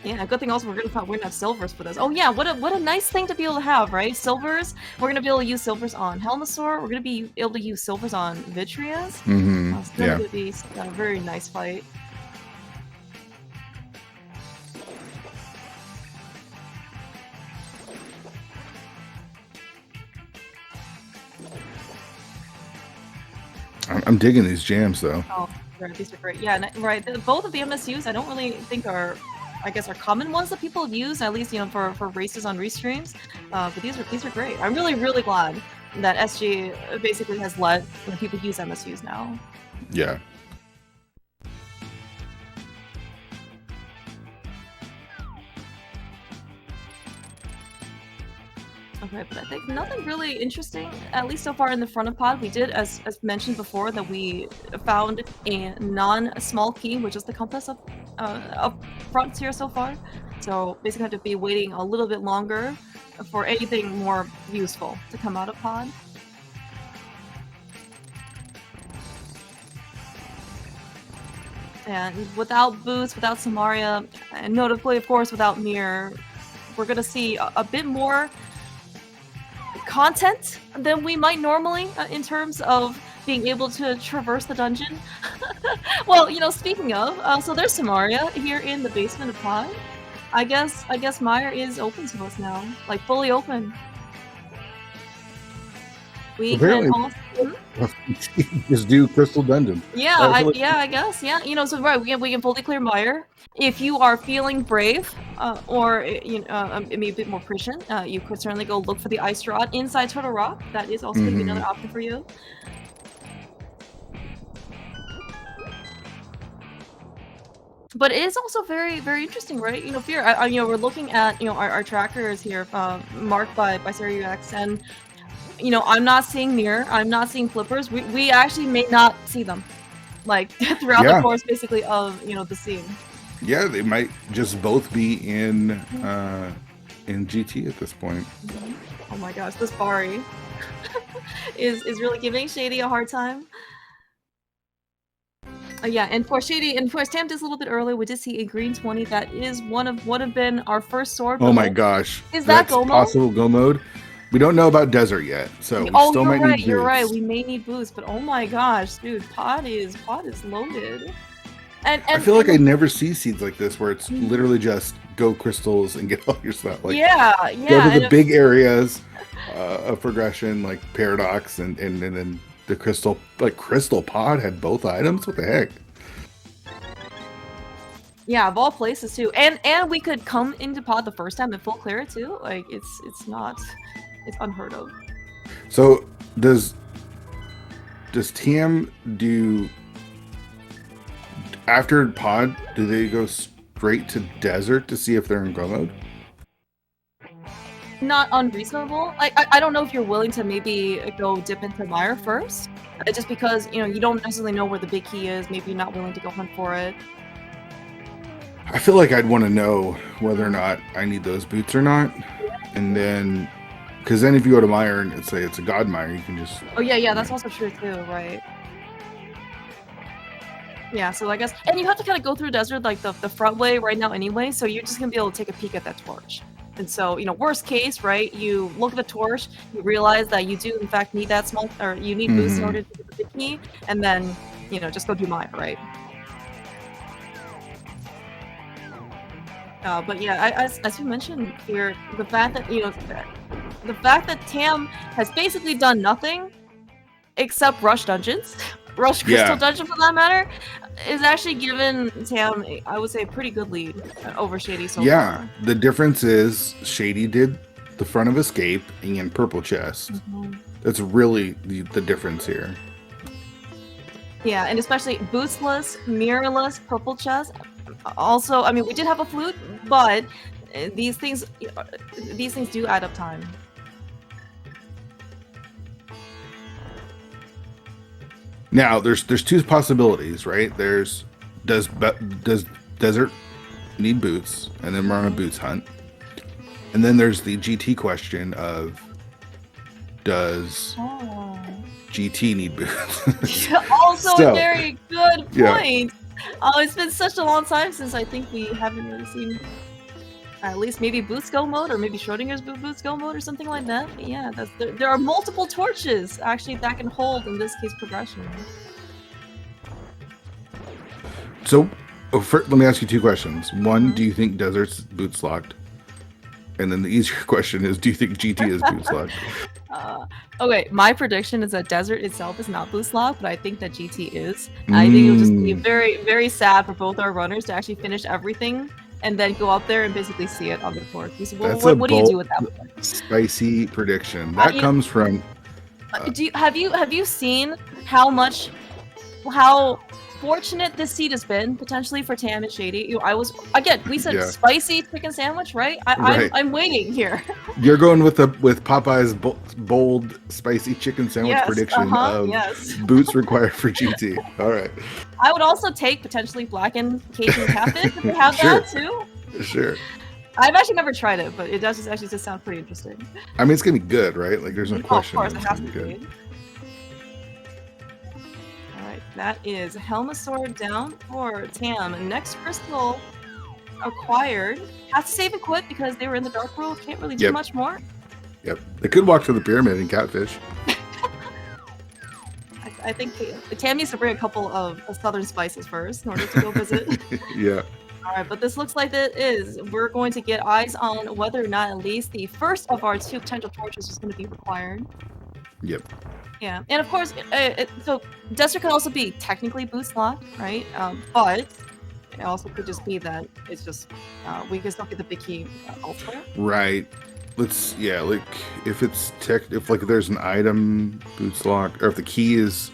yeah. Good thing also we're gonna have silvers for this. Oh yeah, what a nice thing to be able to have, right? Silvers. We're gonna be able to use silvers on Helmasaur. We're gonna be able to use silvers on Vitreous. It's gonna be a very nice fight. I'm digging these jams though. Oh, right, these are great. Yeah, right. Both of the MSUs I don't really think are, I guess, are common ones that people have used, at least, you know, for races on restreams. But these are great. I'm really glad that SG basically has let, you know, people use MSUs now. Yeah. Okay, but I think nothing really interesting, at least so far in the front of pod. We did, as mentioned before, that we found a non-small key, which is the compass up front here so far. So basically have to be waiting a little bit longer for anything more useful to come out of pod. And without Boots, without Samaria, and notably, of course, without Mir, we're gonna see a bit more content than we might normally in terms of being able to traverse the dungeon. Well, you know, speaking of, so there's Samaria here in the basement of pod. I guess Meyer is open to us now, like fully open. We apparently can also just do Crystal Dungeon. Yeah, I guess. Yeah, you know, so right, we can fully clear Meyer. If you are feeling brave, or you know, maybe a bit more prescient, you could certainly go look for the ice rod inside Turtle Rock. That is also going to be another option for you. But it is also very, very interesting, right? You know, Fear. You know, we're looking at our trackers here, marked by SeryUX, and you know, I'm not seeing Mir, I'm not seeing flippers. We actually may not see them, like throughout the course, basically of the scene. Yeah, they might just both be in GT at this point. Oh my gosh, this Bari is really giving Shady a hard time. Yeah, and for Shady, and for Tam just a little bit earlier, we did see a green 20. That is would have been our first sword. Oh my gosh, is that go mode? Possible go mode? We don't know about desert yet, so we still might need boots. You're right. We may need boots, but oh my gosh, dude, pod is loaded. And I feel like I never see seeds like this where it's literally just go crystals and get all your stuff. Like yeah. Go to the big areas of progression, like Paradox, and then the crystal pod had both items. What the heck? Yeah, of all places too, and we could come into pod the first time and full clear it too. Like it's unheard of. So does TM do after pod? Do they go straight to desert to see if they're in go mode? Not unreasonable. I don't know if you're willing to maybe go dip into Meyer first, just because you don't necessarily know where the big key is. Maybe you're not willing to go hunt for it. I feel like I'd want to know whether or not I need those boots or not, and then. Because then if you go to Meyer and say it's a God Meyer, you can just... Oh, yeah, that's also true too, right? Yeah, so I guess... And you have to kind of go through desert, like, the front way right now anyway, so you're just going to be able to take a peek at that torch. And so, worst case, right, you look at the torch, you realize that you do, in fact, need that small... Or you need boost in order to get the big key, and then, just go do Meyer, right? But yeah, as you mentioned here, the fact that the fact that Tam has basically done nothing except rush dungeons, rush crystal dungeon for that matter, is actually given Tam, I would say, a pretty good lead over Shady so far. Yeah, the difference is Shady did the front of escape and purple chest. That's really the difference here. Yeah, and especially bootsless, mirrorless, purple chest. Also, I mean, we did have a flute, but these things do add up time. Now, there's two possibilities, right? There's does desert need boots, and then we're on a boots hunt, and then there's the GT question of does GT need boots? Also, a very good point. Yeah. Oh, it's been such a long time since I think we haven't really seen at least maybe Boots Go mode or maybe Schrodinger's Boots Go mode or something like that. But yeah, there are multiple torches actually that can hold, in this case, progression. So, let me ask you two questions. One, do you think Desert's boots locked? And then the easier question is, do you think GT is boots locked? Okay, my prediction is that Desert itself is not boost locked, but I think that GT is. I think it'll just be very, very sad for both our runners to actually finish everything and then go up there and basically see it on the torch. What do you do with that? Spicy prediction. That comes from. Have you seen how unfortunate this seed has been potentially for Tam and Shady. We said spicy chicken sandwich, right? I'm waiting here. You're going with Popeye's bold spicy chicken sandwich prediction of boots required for GT. All right. I would also take potentially blackened Cajun catfish if we have that too. Sure. I've actually never tried it, but it does actually just sound pretty interesting. I mean, it's gonna be good, right? Like, there's no question. Of course, it has to be good. Alright, that is Helmasaur down for Tam. Next crystal acquired. Has to save and quit because they were in the Dark World. Can't really do much more. Yep. They could walk to the pyramid and catfish. I think Tam needs to bring a couple of southern spices first in order to go visit. Yeah. Alright, but this looks like we're going to get eyes on whether or not at least the first of our 2 potential torches is going to be required. Yep. Yeah, and of course, so Desert can also be technically boost locked, right? But it also could just be that it's just we can still get the big key elsewhere. Right. Like if there's an item boots lock, or if the key is.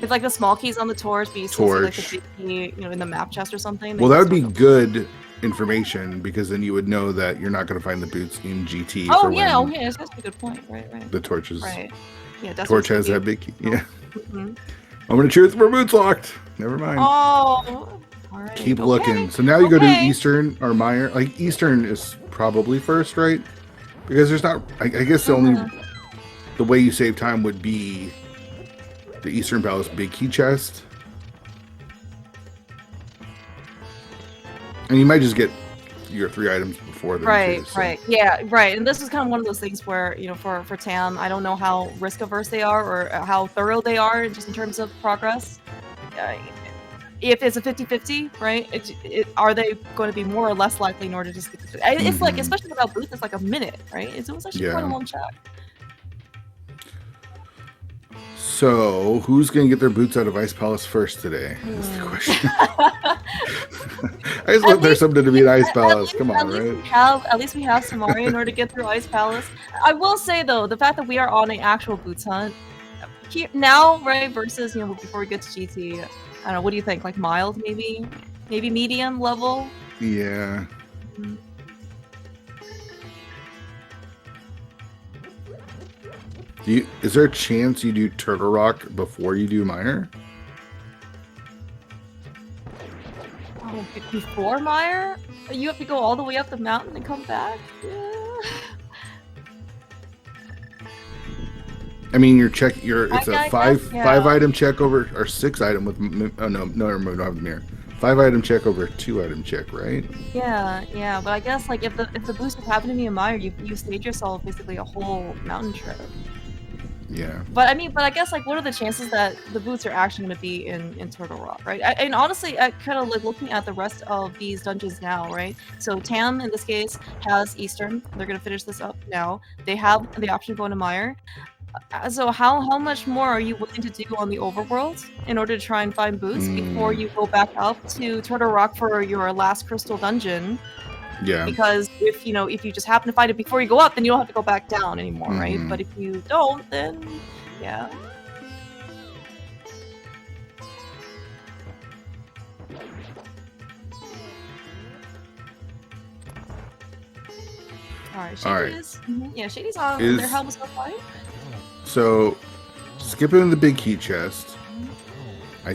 If like the small key's on the torch, but you still see like the big key, in the map chest or something. Well, that would be good information because then you would know that you're not going to find the boots in GT. That's a good point. Right. The torches. Right. Yeah, torch has that big key. Yeah. I'm going to choose for boots locked. Never mind. Oh. All right. Keep looking. So now you go to Eastern or Meyer. Like Eastern is probably first, right? Because there's not. I guess the way you save time would be the Eastern Palace big key chest. And you might just get your 3 items before them. Right. Yeah, right. And this is kind of one of those things where, for Tam, I don't know how risk averse they are or how thorough they are just in terms of progress. If it's a 50-50, right? Are they going to be more or less likely in order to stick to it? It's like, especially without boots, it's like a minute, right? It was actually quite a long check. So, who's going to get their boots out of Ice Palace first today? Is the question. I just want there's something to be in Ice Palace. Come on, right? At least we have Samari in order to get through Ice Palace. I will say, though, the fact that we are on an actual boots hunt now, right, versus, before we get to GT, I don't know, what do you think? Like mild, maybe? Maybe medium level? Yeah. Is there a chance you do Turtle Rock before you do Mire? Oh, before Mire? You have to go all the way up the mountain and come back? Yeah. I mean, it's a 5 item check over, or 6 item with, oh no, we don't have the mirror. 5 item check over 2 item check, right? Yeah, but I guess like if the boost had happened to me in Mire, you staged yourself basically a whole mountain trip. Yeah. But I guess like what are the chances that the boots are actually going to be in Turtle Rock, right? And honestly, I kind of like looking at the rest of these dungeons now, right? So Tam in this case has Eastern. They're going to finish this up now. They have the option of going to Mire. So how much more are you willing to do on the overworld in order to try and find boots before you go back up to Turtle Rock for your last crystal dungeon? Yeah. Because if you just happen to find it before you go up, then you don't have to go back down anymore, right? But if you don't, then yeah. All right. Shady's on their helmets on fire. So, skipping the big key chest, I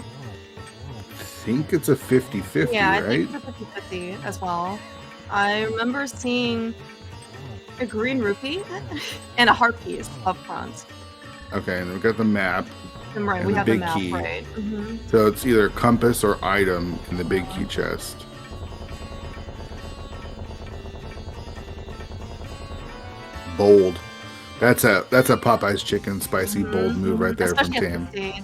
think it's a 50-50, right? Yeah, I think it's a 50-50 as well. I remember seeing a green rupee and a heart piece up front. Okay, and we've got the map. Right, we have the map, key. Right. So it's either compass or item in the big key chest. Bold. That's a Popeye's chicken spicy bold move right there. Especially from Tam.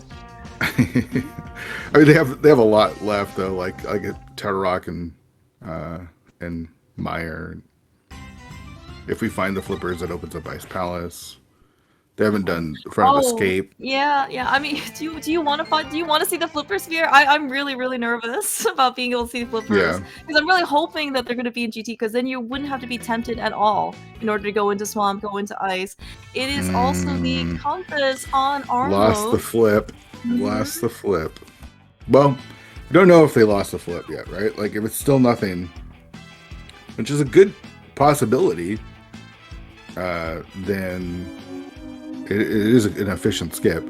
I mean, they have a lot left though, like a Turtle Rock and Mire. If we find the flippers, that opens up Ice Palace. They haven't done Front of Escape. Yeah. I mean, do you want to see the flipper sphere? I'm really nervous about being able to see the flippers. Because I'm really hoping that they're going to be in GT, because then you wouldn't have to be tempted at all in order to go into Swamp, go into Ice. It is also the compass on our Lost the flip. Lost the flip. Well, We don't know if they lost the flip yet, right? Like, if it's still nothing, which is a good possibility, then it is an efficient skip.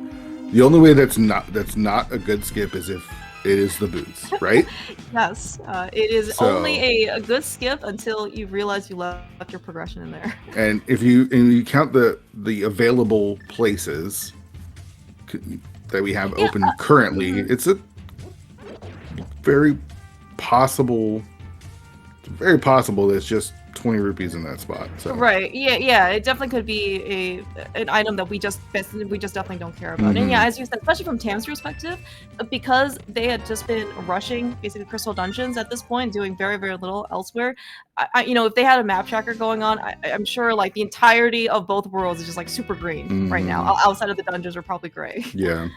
The only way that's not a good skip is if it is the boots, right? Yes, it is only a good skip until you realize you left your progression in there. And if you count the available places that we have open currently, it's a very possible that it's just 20 rupees in that spot. So right, yeah, it definitely could be an item that we just definitely don't care about. And yeah, as you said, especially from Tam's perspective, because they had just been rushing basically crystal dungeons at this point, doing very, very little elsewhere. If they had a map tracker going on, I'm sure like the entirety of both worlds is just like super green right now. Outside of the dungeons are probably gray. Yeah.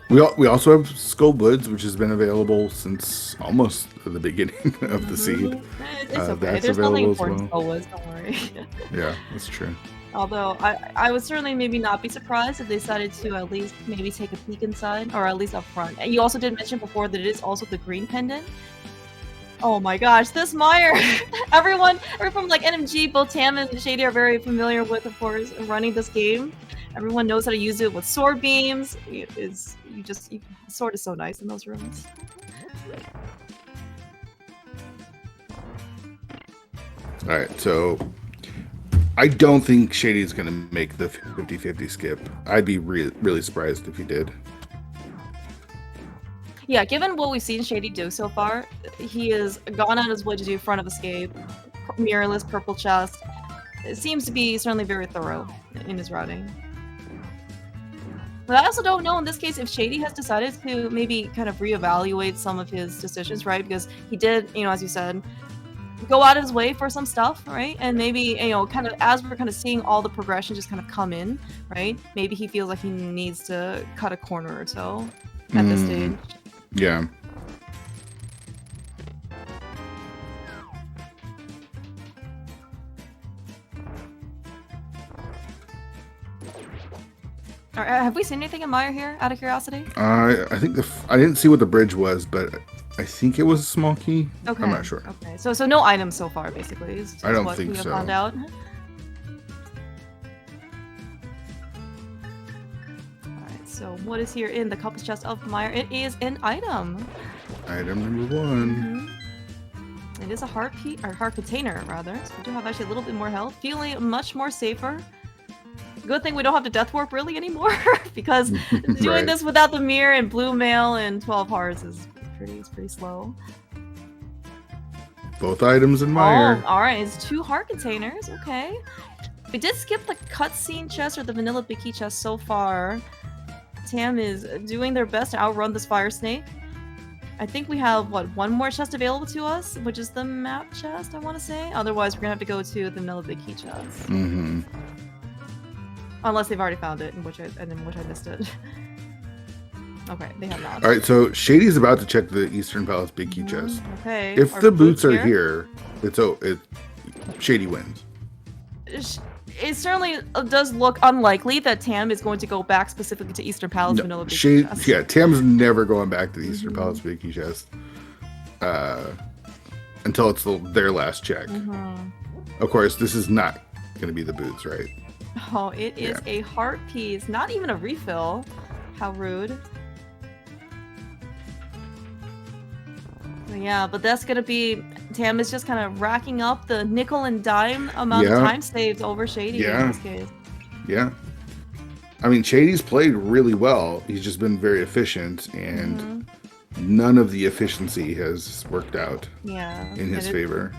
We also have Skull Woods, which has been available since almost the beginning of the seed. It's okay. There's nothing important in Skull Woods, don't worry. Yeah, that's true. Although I would certainly maybe not be surprised if they decided to at least maybe take a peek inside, or at least up front. And you also did mention before that it is also the green pendant. Oh my gosh, this Mire! Everyone from like NMG, both Tam and Shady are very familiar with, of course, running this game. Everyone knows how to use it with sword beams. Sword is so nice in those rooms. All right, so I don't think Shady's going to make the 50-50 skip. I'd be really surprised if he did. Yeah, given what we've seen Shady do so far, he has gone on his way to do front of escape, mirrorless purple chest. It seems to be certainly very thorough in his routing. But I also don't know in this case if Shady has decided to maybe kind of reevaluate some of his decisions, right? Because he did, as you said, go out of his way for some stuff, right? And maybe, kind of as we're kind of seeing all the progression just kind of come in, right? Maybe he feels like he needs to cut a corner or so at this stage. Yeah. Have we seen anything in Mire here, out of curiosity? I think I didn't see what the bridge was, but I think it was a small key. Okay. I'm not sure. Okay, so no items so far, basically. Is I don't what think we have so. Found out. Alright, so what is here in the couple's chest of Mire? It is an item. Item number 1. It is a heart container, rather. So we do have actually a little bit more health. Feeling much more safer. Good thing we don't have to death warp really anymore, because doing this without the mirror and blue mail and 12 hearts is pretty slow. Both items in Mire. Oh, alright, it's 2 heart containers, okay. We did skip the cutscene chest or the vanilla big key chest so far. Tam is doing their best to outrun this fire snake. I think we have, one more chest available to us, which is the map chest, I want to say. Otherwise, we're going to have to go to the vanilla big key chest. Unless they've already found it, in which I missed it. Okay, they have not. All right, so Shady's about to check the Eastern Palace big key chest. Okay. If the boots are here, Shady wins. It certainly does look unlikely that Tam is going to go back specifically to Eastern Palace vanilla big key chest. Yeah, Tam's never going back to the Eastern Palace big key chest until it's their last check. Of course, this is not going to be the boots, right? Oh, it is a heart piece. Not even a refill. How rude. Yeah, but that's going to be... Tam is just kind of racking up the nickel and dime amount of time saved over Shady in this case. Yeah. I mean, Shady's played really well. He's just been very efficient, and none of the efficiency has worked out in his favor.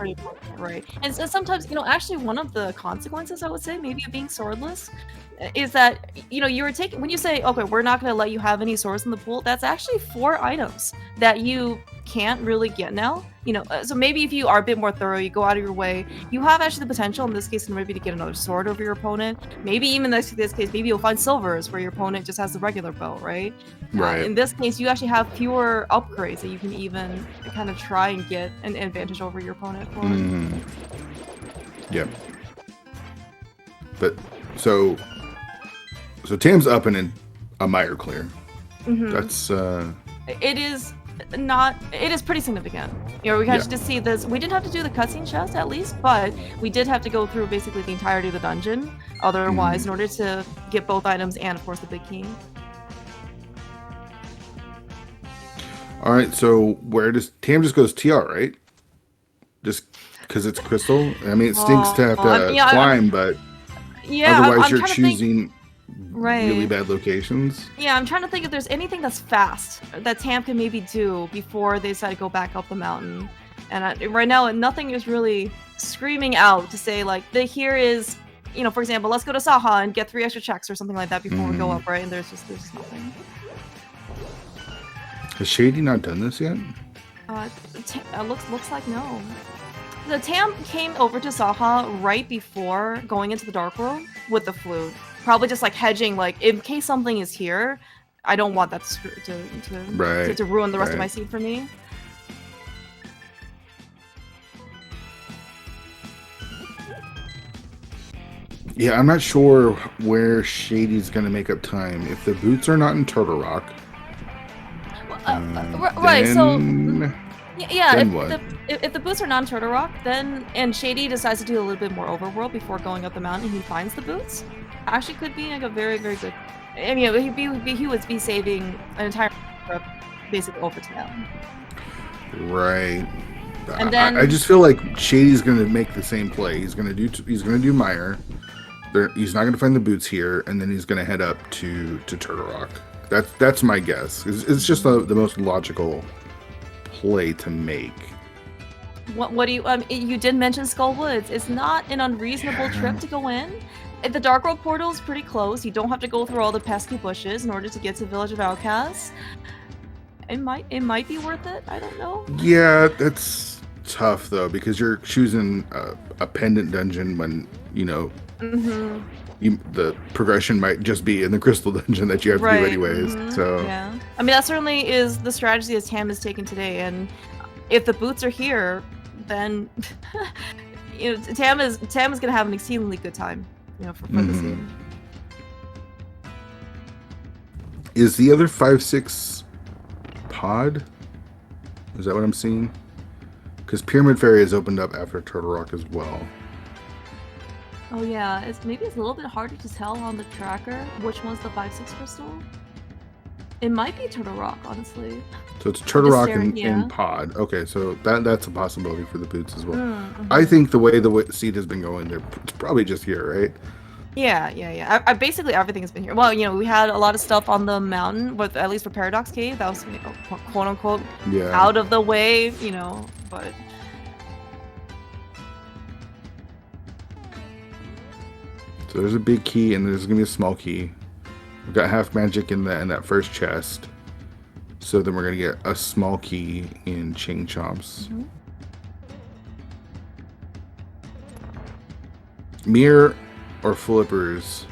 Right. And so sometimes, actually one of the consequences, I would say, maybe of being swordless, is that, you're taking, when you say, okay, we're not going to let you have any swords in the pool, that's actually 4 items that you can't really get now. So maybe if you are a bit more thorough, you go out of your way, you have actually the potential in this case maybe to get another sword over your opponent. Maybe even in this case, maybe you'll find silvers where your opponent just has the regular bow, right? Right. In this case, you actually have fewer upgrades that you can even kind of try and get an advantage over your opponent for. Yep. But so Tam's up and in a Mire clear. That's It is not. It is pretty significant. You know, we actually just see this. We didn't have to do the cutscene chest at least, but we did have to go through basically the entirety of the dungeon. Otherwise, in order to get both items and of course the big key. All right, so where does Tam just goes TR, right? Just because it's crystal. I mean, it stinks to have to climb, but otherwise you're choosing really bad locations. Yeah, I'm trying to think if there's anything that's fast that Tam can maybe do before they decide to go back up the mountain. And right now, nothing is really screaming out to say like, here is, you know, for example, let's go to Saha and get 3 extra checks or something like that before we go up, right? And there's just nothing. Has Shady not done this yet? Looks like no. The Tam came over to Saha right before going into the Dark World with the flute. Probably just like hedging, like in case something is here, I don't want that to ruin the rest of my scene for me. Yeah, I'm not sure where Shady's gonna make up time. If the boots are not in Turtle Rock. Right, so yeah, then if the boots are not in Turtle Rock, then and Shady decides to do a little bit more overworld before going up the mountain, he finds the boots. Actually, could be like a very, very good. I mean, he would be saving an entire trip basically over to them. Right. And then I just feel like Shady's gonna make the same play. He's gonna do Mire. He's not gonna find the boots here, and then he's gonna head up to Turtle Rock. That's my guess. It's just the most logical play to make. What do you? You did mention Skullwoods. It's not an unreasonable trip to go in. The Dark World portal is pretty close. You don't have to go through all the pesky bushes in order to get to Village of Outcasts. It might be worth it. I don't know. Yeah, that's tough though because you're choosing a pendant dungeon when you know. The progression might just be in the crystal dungeon that you have to do anyways. So yeah, I mean that certainly is the strategy that Tam has taken today. And if the boots are here, then you know Tam is gonna have an exceedingly good time. You know, for the scene. Is the other 5-6 pod? Is that what I'm seeing? Because Pyramid Fairy has opened up after Turtle Rock as well. Oh yeah, maybe it's a little bit harder to tell on the tracker which one's the 5-6 crystal. It might be Turtle Rock, honestly. So it's Turtle Rock and Pod. Okay, so that's a possibility for the boots as well. I think the way the seed has been going, it's probably just here, right? Yeah. I basically everything has been here. Well, you know, we had a lot of stuff on the mountain, with at least for Paradox Cave, that was quote unquote out of the way, you know, but. So there's a big key and there's gonna be a small key. We've got half magic in that first chest. So then we're gonna get a small key in Ching Chomps. Mirror or flippers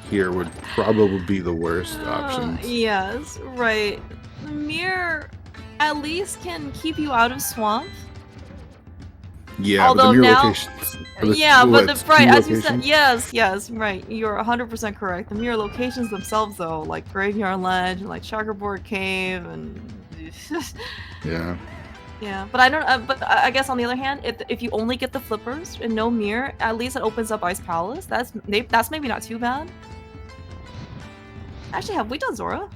here would probably be the worst options. Yes, right. Mirror at least can keep you out of swamp. Yeah, although but the mirror locations. As you said, yes, right. You're 100% correct. The mirror locations themselves, though, like Graveyard Ledge, and like Checkerboard Cave, and yeah. But I don't. But I guess on the other hand, if you only get the flippers and no mirror, at least it opens up Ice Palace. That's maybe not too bad. Actually, have we done Zora?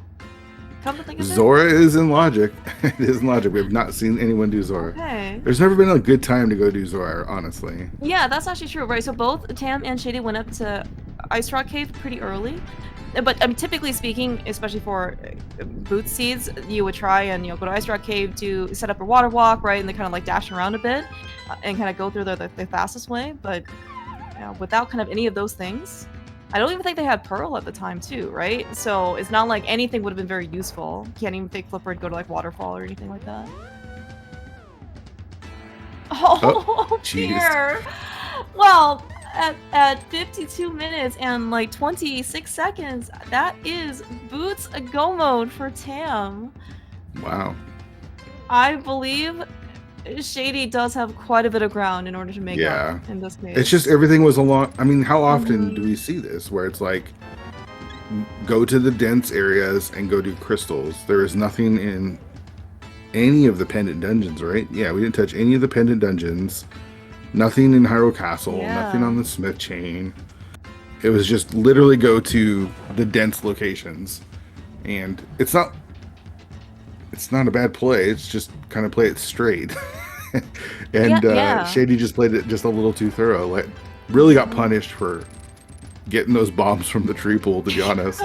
Come to think of it. Zora is in Logic. It is in Logic. We have not seen anyone do Zora. Okay. There's never been a good time to go do Zora, honestly. Yeah, that's actually true, right? So both Tam and Shady went up to Ice Rock Cave pretty early. But I mean, typically speaking, especially for boot seeds, you would try and go to Ice Rock Cave to set up a water walk, right? And they kind of like dash around a bit and kind of go through the fastest way. But without kind of any of those things, I don't even think they had Pearl at the time too, right? So it's not like anything would have been very useful. Can't even take Flipper and go to like Waterfall or anything like that. Oh dear. Well, at 52 minutes and like 26 seconds, that is Boots Go mode for Tam. Wow. I believe Shady does have quite a bit of ground in order to make up in this case. It's just everything was a lot. I mean, how often do we see this where it's like go to the dense areas and go do crystals. There is nothing in any of the pendant dungeons, right? Yeah, we didn't touch any of the pendant dungeons. Nothing in Hyrule Castle. Yeah. Nothing on the Smith chain. It was just literally go to the dense locations, and it's not a bad play. It's just kind of play it straight. And Shady just played it just a little too thorough. Like, really got punished for getting those bombs from the tree pool, to be honest.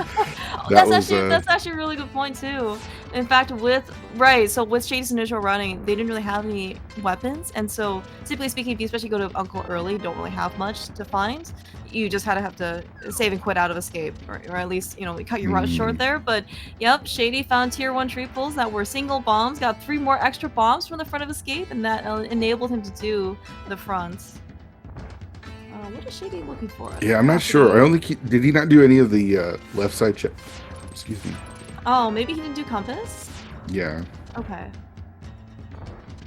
That's actually a really good point too. In fact, with Shady's initial running, they didn't really have any weapons, and so typically speaking, if you especially go to Uncle Early, don't really have much to find. You just have to save and quit out of escape, or at least cut your route short there. But yep, Shady found tier 1 tree pools that were single bombs, got 3 more extra bombs from the front of escape, and that enabled him to do the front. What is Shady looking for? Yeah, I'm not sure. Did he not do any of the left side check? Excuse me. Oh, maybe he didn't do compass? Yeah. Okay.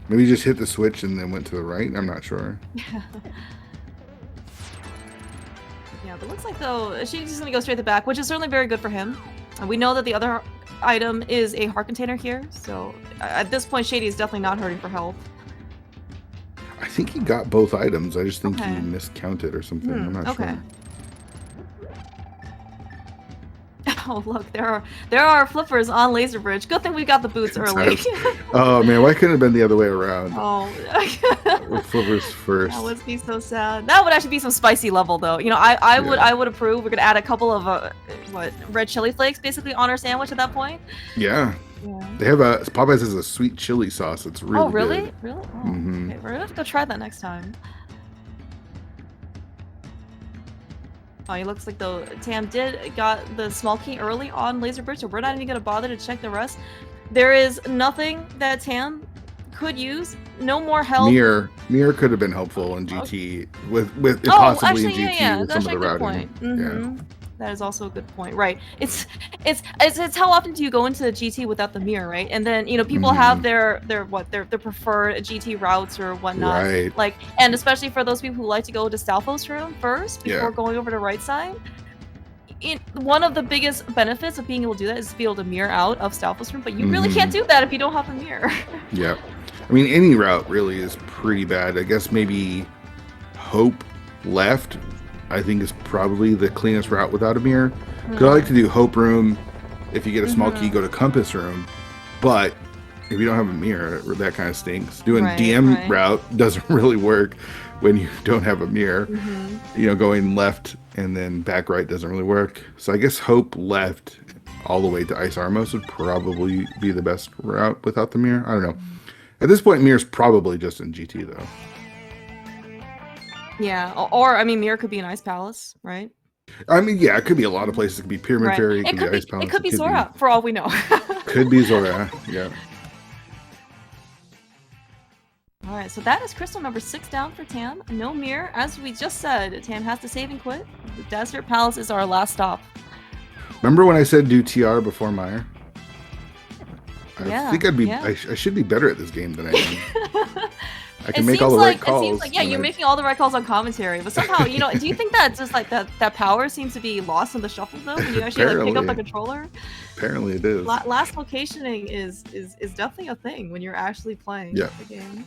Maybe he just hit the switch and then went to the right. I'm not sure. Yeah, but looks like though Shady's just gonna go straight to the back, which is certainly very good for him. And we know that the other item is a heart container here, so at this point Shady is definitely not hurting for help. I think he got both items. I just think he miscounted or something. I'm not sure. Oh look, there are flippers on Laser Bridge. Good thing we got the boots early. Oh man, why couldn't it have been the other way around? Oh. With flippers first. That would be so sad. That would actually be some spicy level though. I would approve. We're gonna add a couple of red chili flakes basically on our sandwich at that point. Yeah. They have Popeyes has a sweet chili sauce. It's really good. Really? Really? Oh, okay. We're gonna have to go try that next time. Oh, it looks like though Tam got the small key early on Laser Bridge, so we're not even gonna bother to check the rest. There is nothing that Tam could use. No more help. Mirror could have been helpful in GT with possibly in GT with some of the routing. Yeah. That is also a good point, right? It's how often do you go into the GT without the mirror, right? And then people have their preferred GT routes or whatnot, right? Like, and especially for those people who like to go to Stalfos room first before going over to right side. One of the biggest benefits of being able to do that is to be able to mirror out of Stalfos room, but you really can't do that if you don't have a mirror. Yeah, I mean any route really is pretty bad. I guess maybe Hope left. I think is probably the cleanest route without a mirror. Because I like to do Hope Room. If you get a small key, go to Compass Room. But if you don't have a mirror, that kind of stinks. Doing DM route doesn't really work when you don't have a mirror. Going left and then back right doesn't really work. So I guess Hope left all the way to Ice Armos would probably be the best route without the mirror. I don't know. At this point, mirror's probably just in GT though. Yeah, or I mean, mirror could be an Ice Palace, right? I mean, yeah, it could be a lot of places. It could be Pyramid Fairy, it could be Ice Palace. It could be Zora, for all we know. Could be Zora, yeah. All right, so that is crystal number 6 down for Tam. No mirror. As we just said, Tam has to save and quit. The Desert Palace is our last stop. Remember when I said do TR before Meyer? I think I'd be. I should be better at this game than I am. I can make all the right calls. It seems like you're making all the right calls on commentary, but somehow do you think that just like that power seems to be lost in the shuffle though? When you actually pick up the controller. Apparently it is. Last locationing is definitely a thing when you're actually playing the game.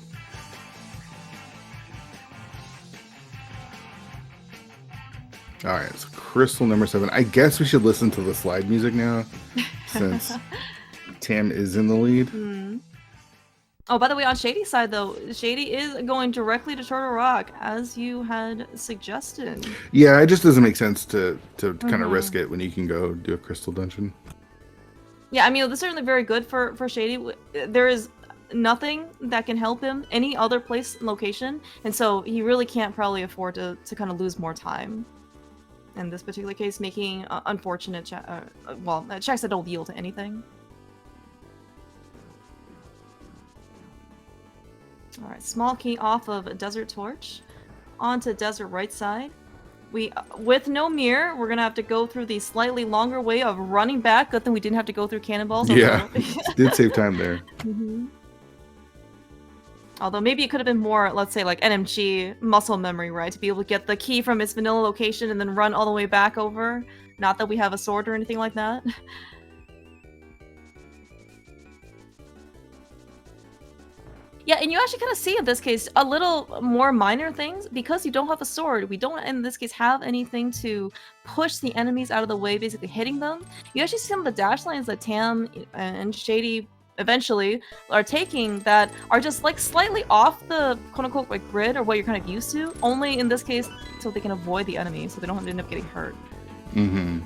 All right, so crystal number 7. I guess we should listen to the slide music now, since Tam is in the lead. Oh, by the way, on Shady's side, though, Shady is going directly to Turtle Rock, as you had suggested. Yeah, it just doesn't make sense to kind of risk it when you can go do a crystal dungeon. Yeah, I mean, that's certainly very good for Shady. There is nothing that can help him any other place location, and so he really can't probably afford to kind of lose more time. In this particular case, making unfortunate checks that don't yield to anything. All right, small key off of Desert Torch, onto Desert right side. With no mirror, we're gonna have to go through the slightly longer way of running back. Good thing we didn't have to go through cannonballs. Yeah, did save time there. Although maybe it could have been more, let's say, like NMG muscle memory, right? To be able to get the key from its vanilla location and then run all the way back over. Not that we have a sword or anything like that. Yeah, and you actually kind of see in this case a little more minor things. Because you don't have a sword, we don't in this case have anything to push the enemies out of the way, basically hitting them. You actually see some of the dash lines that Tam and Shady eventually are taking that are just like slightly off the quote-unquote like grid or what you're kind of used to, only in this case so they can avoid the enemy so they don't have to end up getting hurt. Mm-hmm.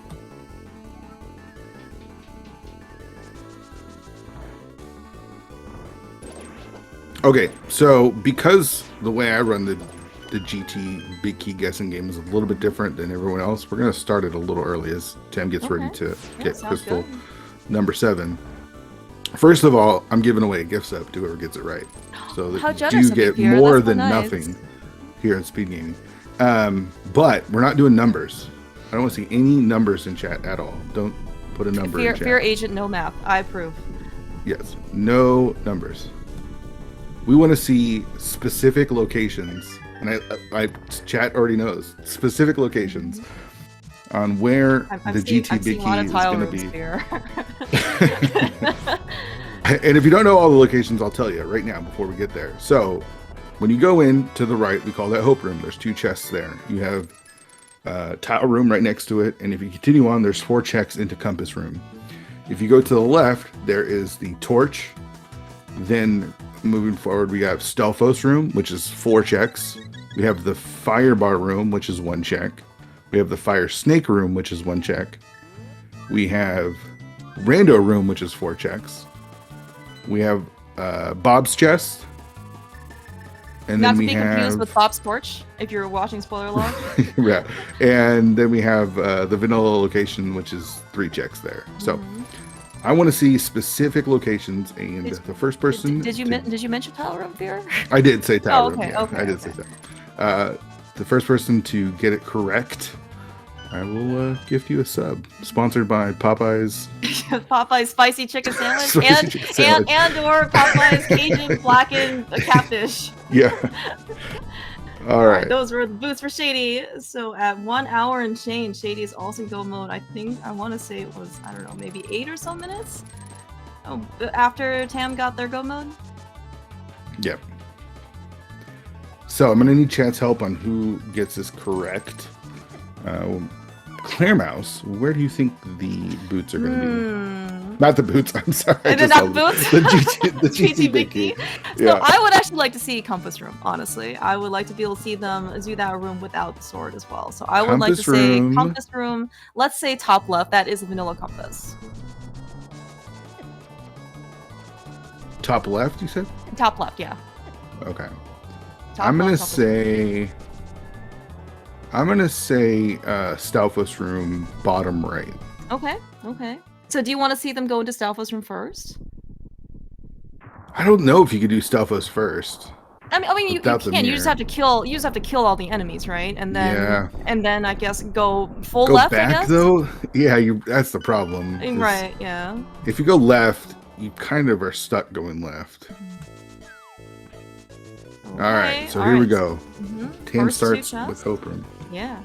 Okay, so because the way I run the GT big key guessing game is a little bit different than everyone else, we're going to start it a little early as Tam gets ready to get crystal number 7. First of all, I'm giving away a gift sub to whoever gets it right. So that you get more than nothing here in SpeedGaming. But we're not doing numbers. I don't want to see any numbers in chat at all. Don't put a number in chat. Fear agent, no math. I approve. Yes, no numbers. We want to see specific locations, and I chat already knows specific locations on where the GT big key is going to be. And if you don't know all the locations, I'll tell you right now before we get there. So when you go in to the right, we call that hope room. There's 2 chests there. You have tile room right next to it, and if you continue on, there's 4 checks into compass room. If you go to the left, there is the torch. Then moving forward, we got Stelphos room, which is 4 checks. We have the Firebar room, which is 1 check. We have the Fire Snake room, which is 1 check. We have Rando room, which is 4 checks. We have Bob's chest. And Not then to be confused with Bob's torch, if you're watching spoiler log. Yeah. And then we have the vanilla location, which is 3 checks there. So I want to see specific locations, and the first person. Did you mention tile room, Fear? I did say tile room. Okay, Yeah, okay, I did say that. The first person to get it correct, I will gift you a sub. Sponsored by Popeyes. Popeyes spicy chicken sandwich, and or Popeyes Cajun blackened catfish. Yeah. All right. Those were the boots for Shady. So at 1 hour and change, Shady is also in go mode. I want to say it was, I don't know, maybe 8 or so minutes. Oh, after Tam got their go mode. Yep. So I'm gonna need chat's help on who gets this correct. Claire Mouse, where do you think the boots are going to be? Not the boots, I'm sorry. Not boots? The GT big key. So yeah. I would actually like to see Compass Room, honestly. I would like to be able to see them do that room without the sword as well. So I would like to say Compass Room, let's say top left, that is a vanilla compass. Top left, you said? Top left, yeah. Okay. I'm going to say Stelphos room bottom right. Okay. So do you want to see them go into Stelphos room first? I don't know if you could do Stelphos first. I mean, you can. You just have to kill. You just have to kill all the enemies, right? And then I guess go full left. Go back, I guess? Though. Yeah, that's the problem. Right. Yeah. If you go left, you kind of are stuck going left. Okay, all right, so here we go. Tam starts with Hope Room. Yeah.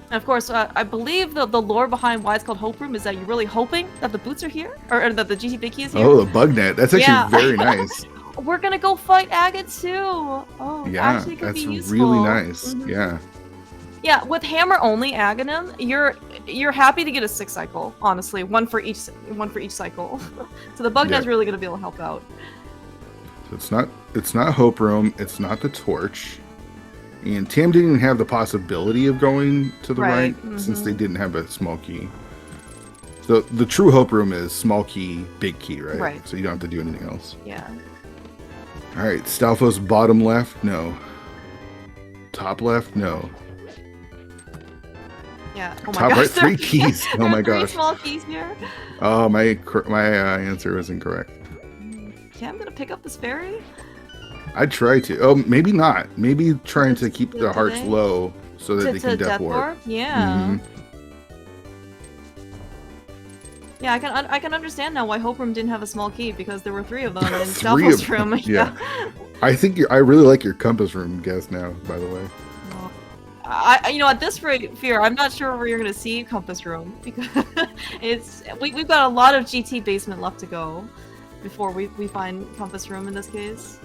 And of course, I believe the lore behind why it's called Hope Room is that you're really hoping that the boots are here, or that the GT Big Key is here. Oh, the bug net. That's actually very nice. We're gonna go fight Agate too. Oh, yeah, actually could be useful. Really nice. Yeah. Yeah, with hammer only Aghanim, you're happy to get a 6 cycle. Honestly, one for each cycle. So the bug net's really gonna be able to help out. So it's not Hope Room, it's not the torch. And Tam didn't even have the possibility of going to the right since they didn't have a small key. So the true Hope Room is small key, big key, right? Right. So you don't have to do anything else. Yeah. All right, Stelphos bottom left, no. Top left, no. Yeah. Oh my Top gosh. right, 3 keys. Oh my gosh. 3 small keys here. Oh, my answer was incorrect. Okay, I'm gonna pick up this fairy. I'd try to. Oh, maybe not. Maybe trying to keep the hearts low so that they can death warp. Yeah. Yeah, I can understand now why Hope Room didn't have a small key, because there were 3 of them in Stelphos Room. Yeah. I really like your Compass Room guess now, by the way. you know, at this rate, Fear, I'm not sure where you're gonna see Compass Room because we've got a lot of GT basement left to go before we find Compass Room in this case.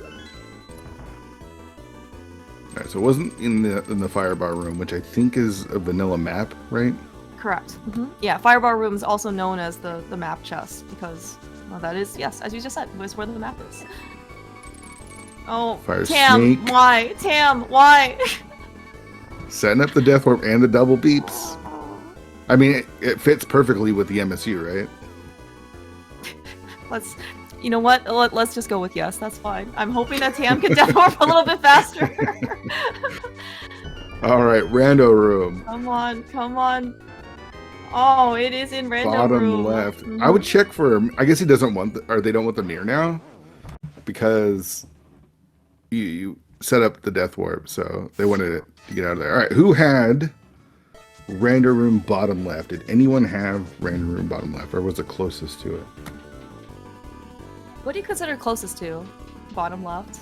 Alright, so it wasn't in the Firebar Room, which I think is a vanilla map, right? Correct. Yeah, Firebar Room is also known as the map chest because, well, that is, yes, as you just said, was where the map is. Oh, Fire Tam, snake. why? Tam, why? Setting up the death warp and the double beeps. I mean, it fits perfectly with the MSU, right? Let's, you know what? Let's just go with yes. That's fine. I'm hoping that Tam can death warp a little bit faster. All right, rando room. Come on, come on. Oh, it is in rando Bottom room. left. I would check for. I guess he doesn't want, or they don't want the mirror now, because you set up the death warp, so they wanted it to get out of there. All right, who had rando room bottom left? Did anyone have rando room bottom left, or was it closest to it? What do you consider closest to? Bottom left?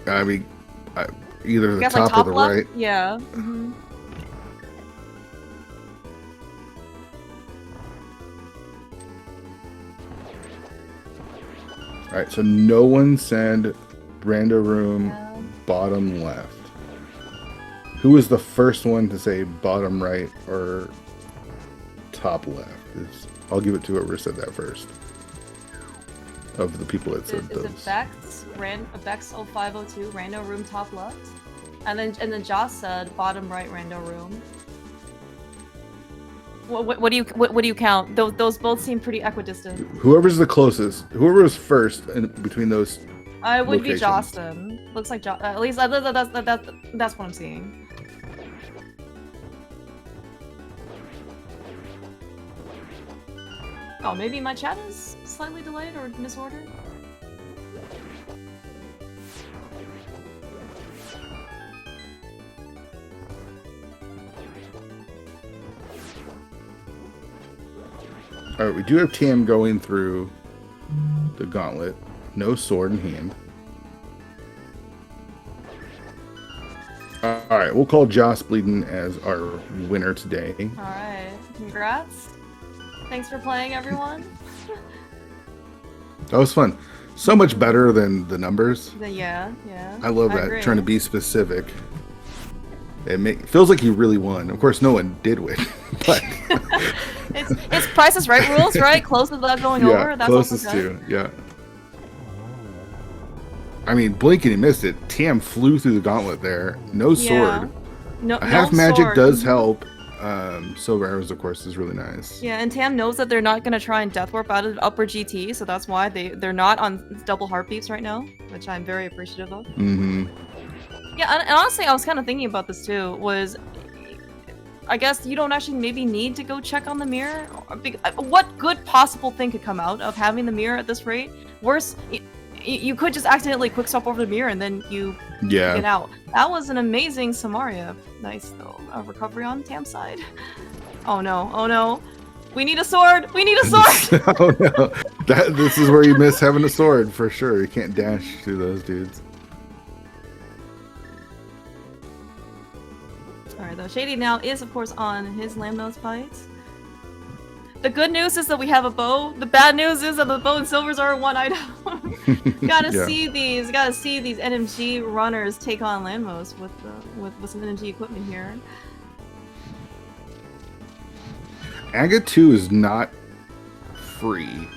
I mean, either the guess, top, like, top or the left? right. Yeah. All right, so no one said rando room bottom left. Who was the first one to say bottom right or top left? I'll give it to whoever said that first. Of the people that said those. Is it Bex 0502 rando room top left? And then Joss said bottom right rando room. What do you count? Those both seem pretty equidistant. Whoever's the closest, whoever was first in between those. It would be locations. Jostin. Looks like at least that's what I'm seeing. Oh, maybe my chat is slightly delayed or misordered. All right, we do have Tam going through the gauntlet. No sword in hand. All right, we'll call Joss Bleeding as our winner today. All right, congrats. Thanks for playing, everyone. That was fun. So much better than the numbers. Yeah. I love that, agree. trying to be specific. It feels like you really won. Of course, no one did win, but it's Price is Right rules, right? Closest without going over. That's closest to, yeah. I mean, blink and you missed it. Tam flew through the gauntlet there. No sword. No, half magic does help. Silver arrows, of course, is really nice. Yeah, and Tam knows that they're not gonna try and death warp out of upper GT, so that's why they're not on double heartbeats right now, which I'm very appreciative of. Yeah, and honestly, I was kind of thinking about this too. I guess you don't actually maybe need to go check on the mirror. What good possible thing could come out of having the mirror at this rate? Worse, you could just accidentally quick swap over the mirror and then you get out. That was an amazing Samaria. Nice though. A recovery on Tam's side. Oh no. We need a sword! We need a sword! Oh no. This is where you miss having a sword for sure. You can't dash through those dudes. Alright, though Shady now is of course on his Lamnos fight. The good news is that we have a bow. The bad news is that the bow and silvers are one item. Gotta see these NMG runners take on Landmos with some NMG equipment here. Aga 2 is not free.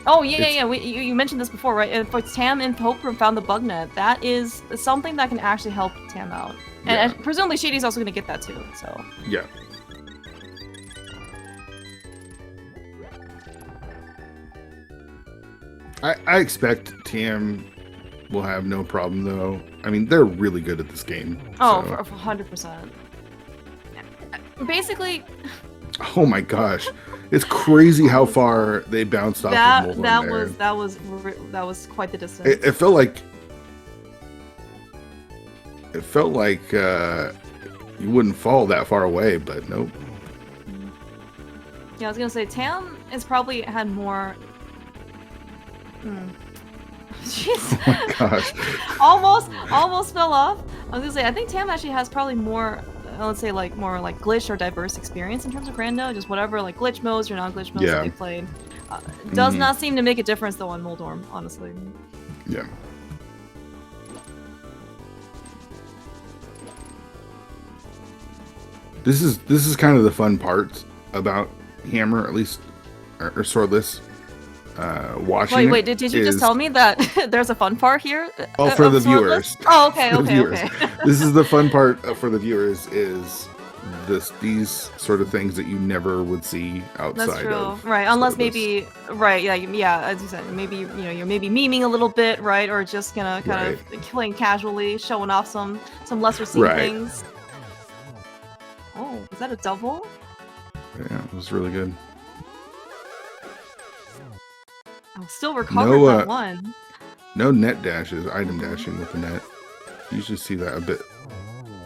Oh yeah. You mentioned this before, right? If Tam and Hope found the bug net, that is something that can actually help Tam out. And presumably Shady's also gonna get that too. So yeah. I expect Tam will have no problem though. I mean, they're really good at this game. Oh, so. For 100%. Basically. Oh my gosh, it's crazy how far they bounced off. That was quite the distance. It felt like you wouldn't fall that far away, but nope. Yeah, I was gonna say Tam has probably had more. Jeez. Oh my gosh. almost fell off. I was gonna say, I think Tam actually has probably more, let's say, like more like glitch or diverse experience in terms of rando. Just whatever like glitch modes or non-glitch modes that they played. Does not seem to make a difference though on Moldorm, honestly. Yeah. This is kind of the fun part about Hammer, at least, or Swordless. Watching. Wait, did you just tell me that there's a fun part here? Oh, for the viewers. Oh, okay, okay. This is the fun part for the viewers, is these sort of things that you never would see outside. That's true. Of right, unless maybe, right, yeah, as you said, maybe, you know, you're maybe memeing a little bit, right, or just gonna kind of playing casually, showing off some lesser seen things. Oh, is that a double? Yeah, it was really good. I'll still recover that one. No net dashes, item dashing with the net. You usually see that a bit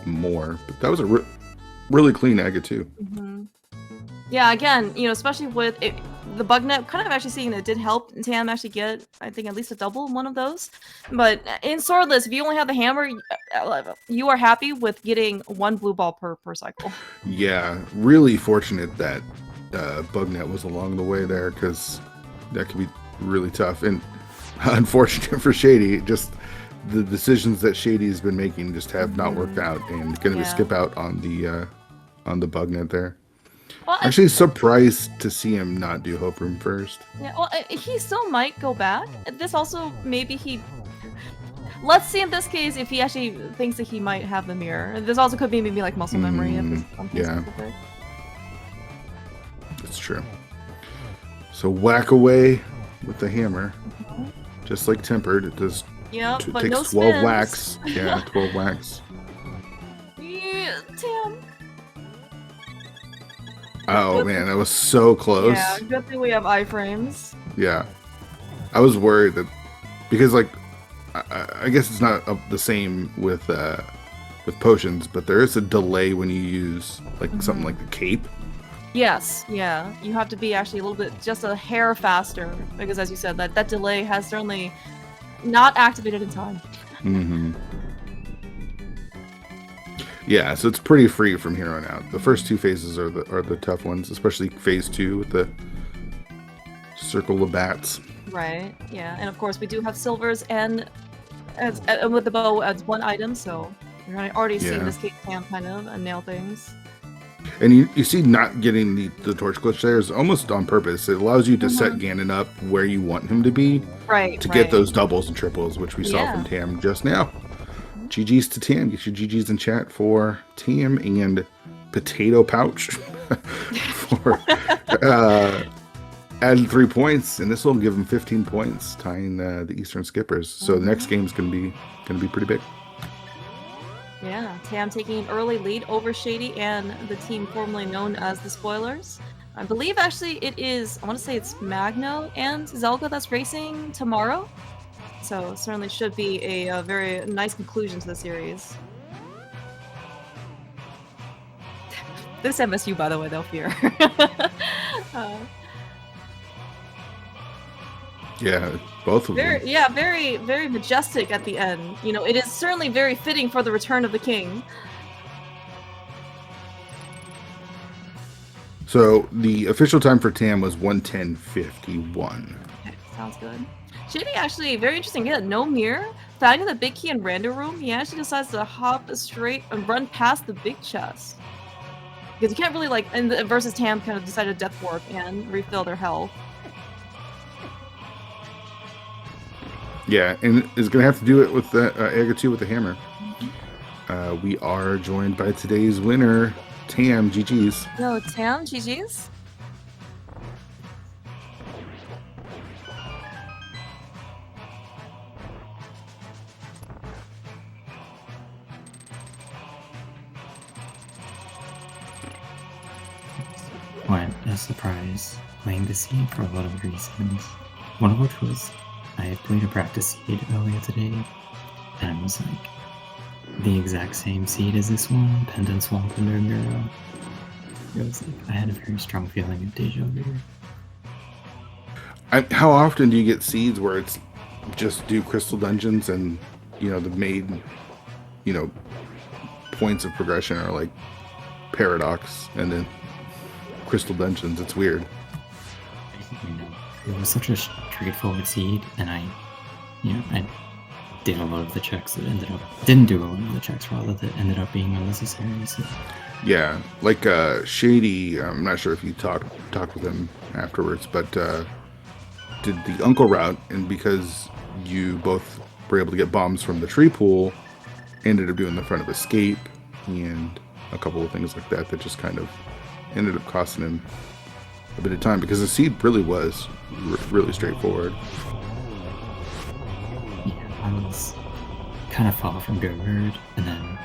more, but that was a really clean Aga too. Yeah, again, you know, especially with the bug net, kind of actually seeing that it did help Tam actually get, I think, at least a double in one of those. But in Swordless, if you only have the hammer, you are happy with getting one blue ball per cycle. Yeah, really fortunate that bug net was along the way there, because that could be really tough. And unfortunate for Shady, just the decisions that Shady has been making just have not worked out, and going to skip out on the bug net there. Well, actually surprised to see him not do Hope Room first. Yeah, well, he still might go back. This also, maybe he... Let's see in this case if he actually thinks that he might have the mirror. This also could be maybe like muscle memory. Yeah. That's true. So whack away with the hammer. Just like Tempered, it does but takes no 12 whacks. Yeah, 12 whacks. Yeah, Tam. Oh man, that was so close. Yeah, good thing we have iframes. Yeah, I was worried that, because like I guess it's not the same with potions, but there is a delay when you use like something like the cape. Yes, yeah, you have to be actually a little bit, just a hair faster, because as you said, that delay has certainly not activated in time. Yeah, so it's pretty free from here on out. The first two phases are the tough ones, especially phase 2 with the circle of bats. Right. Yeah, and of course we do have silvers and with the bow as one item, so you're already seeing this Cape Tam kind of nail things. And you see, not getting the torch glitch there is almost on purpose. It allows you to set Ganon up where you want him to be, to get those doubles and triples, which we saw from Tam just now. GG's to Tam. Get your GG's in chat for Tam and Potato Pouch for added 3 points, and this will give him 15 points, tying the Eastern Skippers. So the next game's gonna be pretty big. Yeah, Tam taking an early lead over Shady and the team formerly known as the Spoilers. I believe actually it is, I want to say it's Magno and Zelga that's racing tomorrow. So certainly should be a very nice conclusion to the series. This MSU, by the way, they'll fear. Yeah, both of them. Yeah, very, very majestic at the end. You know, it is certainly very fitting for the return of the king. So the official time for Tam was 1:10:51. Okay, sounds good. Shady actually, very interesting. Yeah, no mirror. Finding the big key in random room, he actually decides to hop straight and run past the big chest. Because you can't really, like, versus Tam kind of decided to death warp and refill their health. Yeah, and is going to have to do it with the Aga 2 with the hammer. We are joined by today's winner, Tam. GG's. No, Tam, GG's. What a surprise, playing the seed for a lot of reasons. One of which was I had played a practice seed earlier today, and it was like the exact same seed as this one, Pendant Swamp and Mirror. It was like I had a very strong feeling of deja vu. How often do you get seeds where it's just do crystal dungeons and, you know, the main, you know, points of progression are like Paradox and then Crystal Dungeons. It's weird. It was such a straightforward seed, and I did a lot of the checks that didn't do a lot of the checks rather that ended up being unnecessary. So. Yeah, like Shady. I'm not sure if you talked with him afterwards, but did the Uncle route, and because you both were able to get bombs from the tree pool, ended up doing the front of escape and a couple of things like that just kind of ended up costing him a bit of time, because the seed really was really straightforward. Yeah, I was kind of far from Go-Bird, and then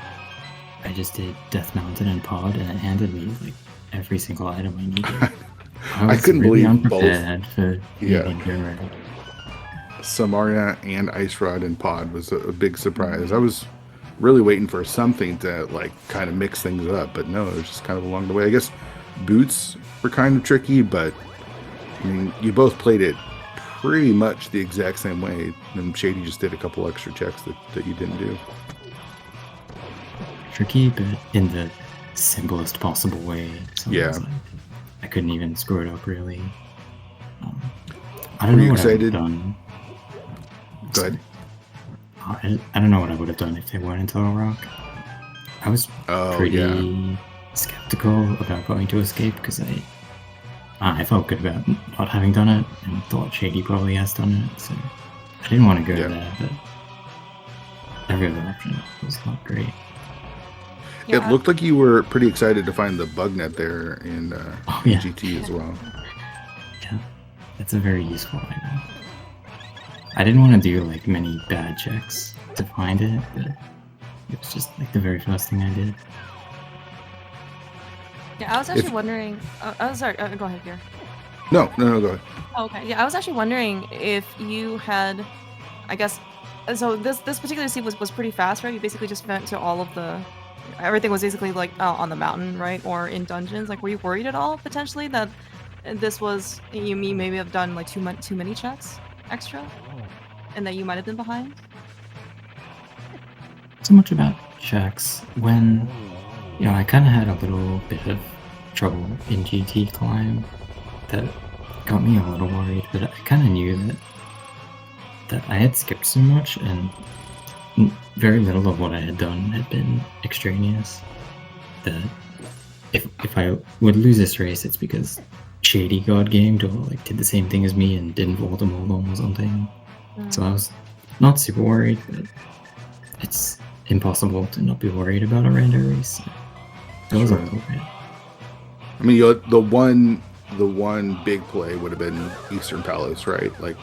I just did Death Mountain and Pod, and it handed me like every single item I needed. I couldn't really believe unprepared both. For Go-Bird. Samaria and Ice Rod and Pod was a big surprise. I was really waiting for something to like kind of mix things up, but no, it was just kind of along the way. I guess boots were kind of tricky, but I mean, you both played it pretty much the exact same way, and Shady just did a couple extra checks that you didn't do. Tricky, but in the simplest possible way. So yeah. Like, I couldn't even screw it up, really. I don't know what I would have done. Go ahead. I don't know what I would have done if they weren't in Turtle Rock. I was pretty skeptical about going to escape, because I felt good about not having done it, and thought Shady probably has done it, so I didn't want to go there, but every other option was not great. Yeah. It looked like you were pretty excited to find the bug net there in GT as well. Yeah, that's a very useful item. I didn't want to do like many bad checks to find it, but it was just like the very first thing I did. Yeah, I was actually wondering. Oh, sorry. Go ahead, here. No, go ahead. Oh, okay. Yeah, I was actually wondering if you had, I guess, so this particular seed was pretty fast, right? You basically just went to all of the, everything was basically like on the mountain, right, or in dungeons. Like, were you worried at all potentially that this was maybe have done like too many checks extra, and that you might have been behind? So much about checks when. I kind of had a little bit of trouble in GT climb that got me a little worried, but I kind of knew that I had skipped so much, and very little of what I had done had been extraneous. That if I would lose this race, it's because Shady God gamed or like did the same thing as me and didn't vault them all on or something. So I was not super worried, but it's impossible to not be worried about a rando race. That was a little bit. I mean, the one big play would have been Eastern Palace, right? Like,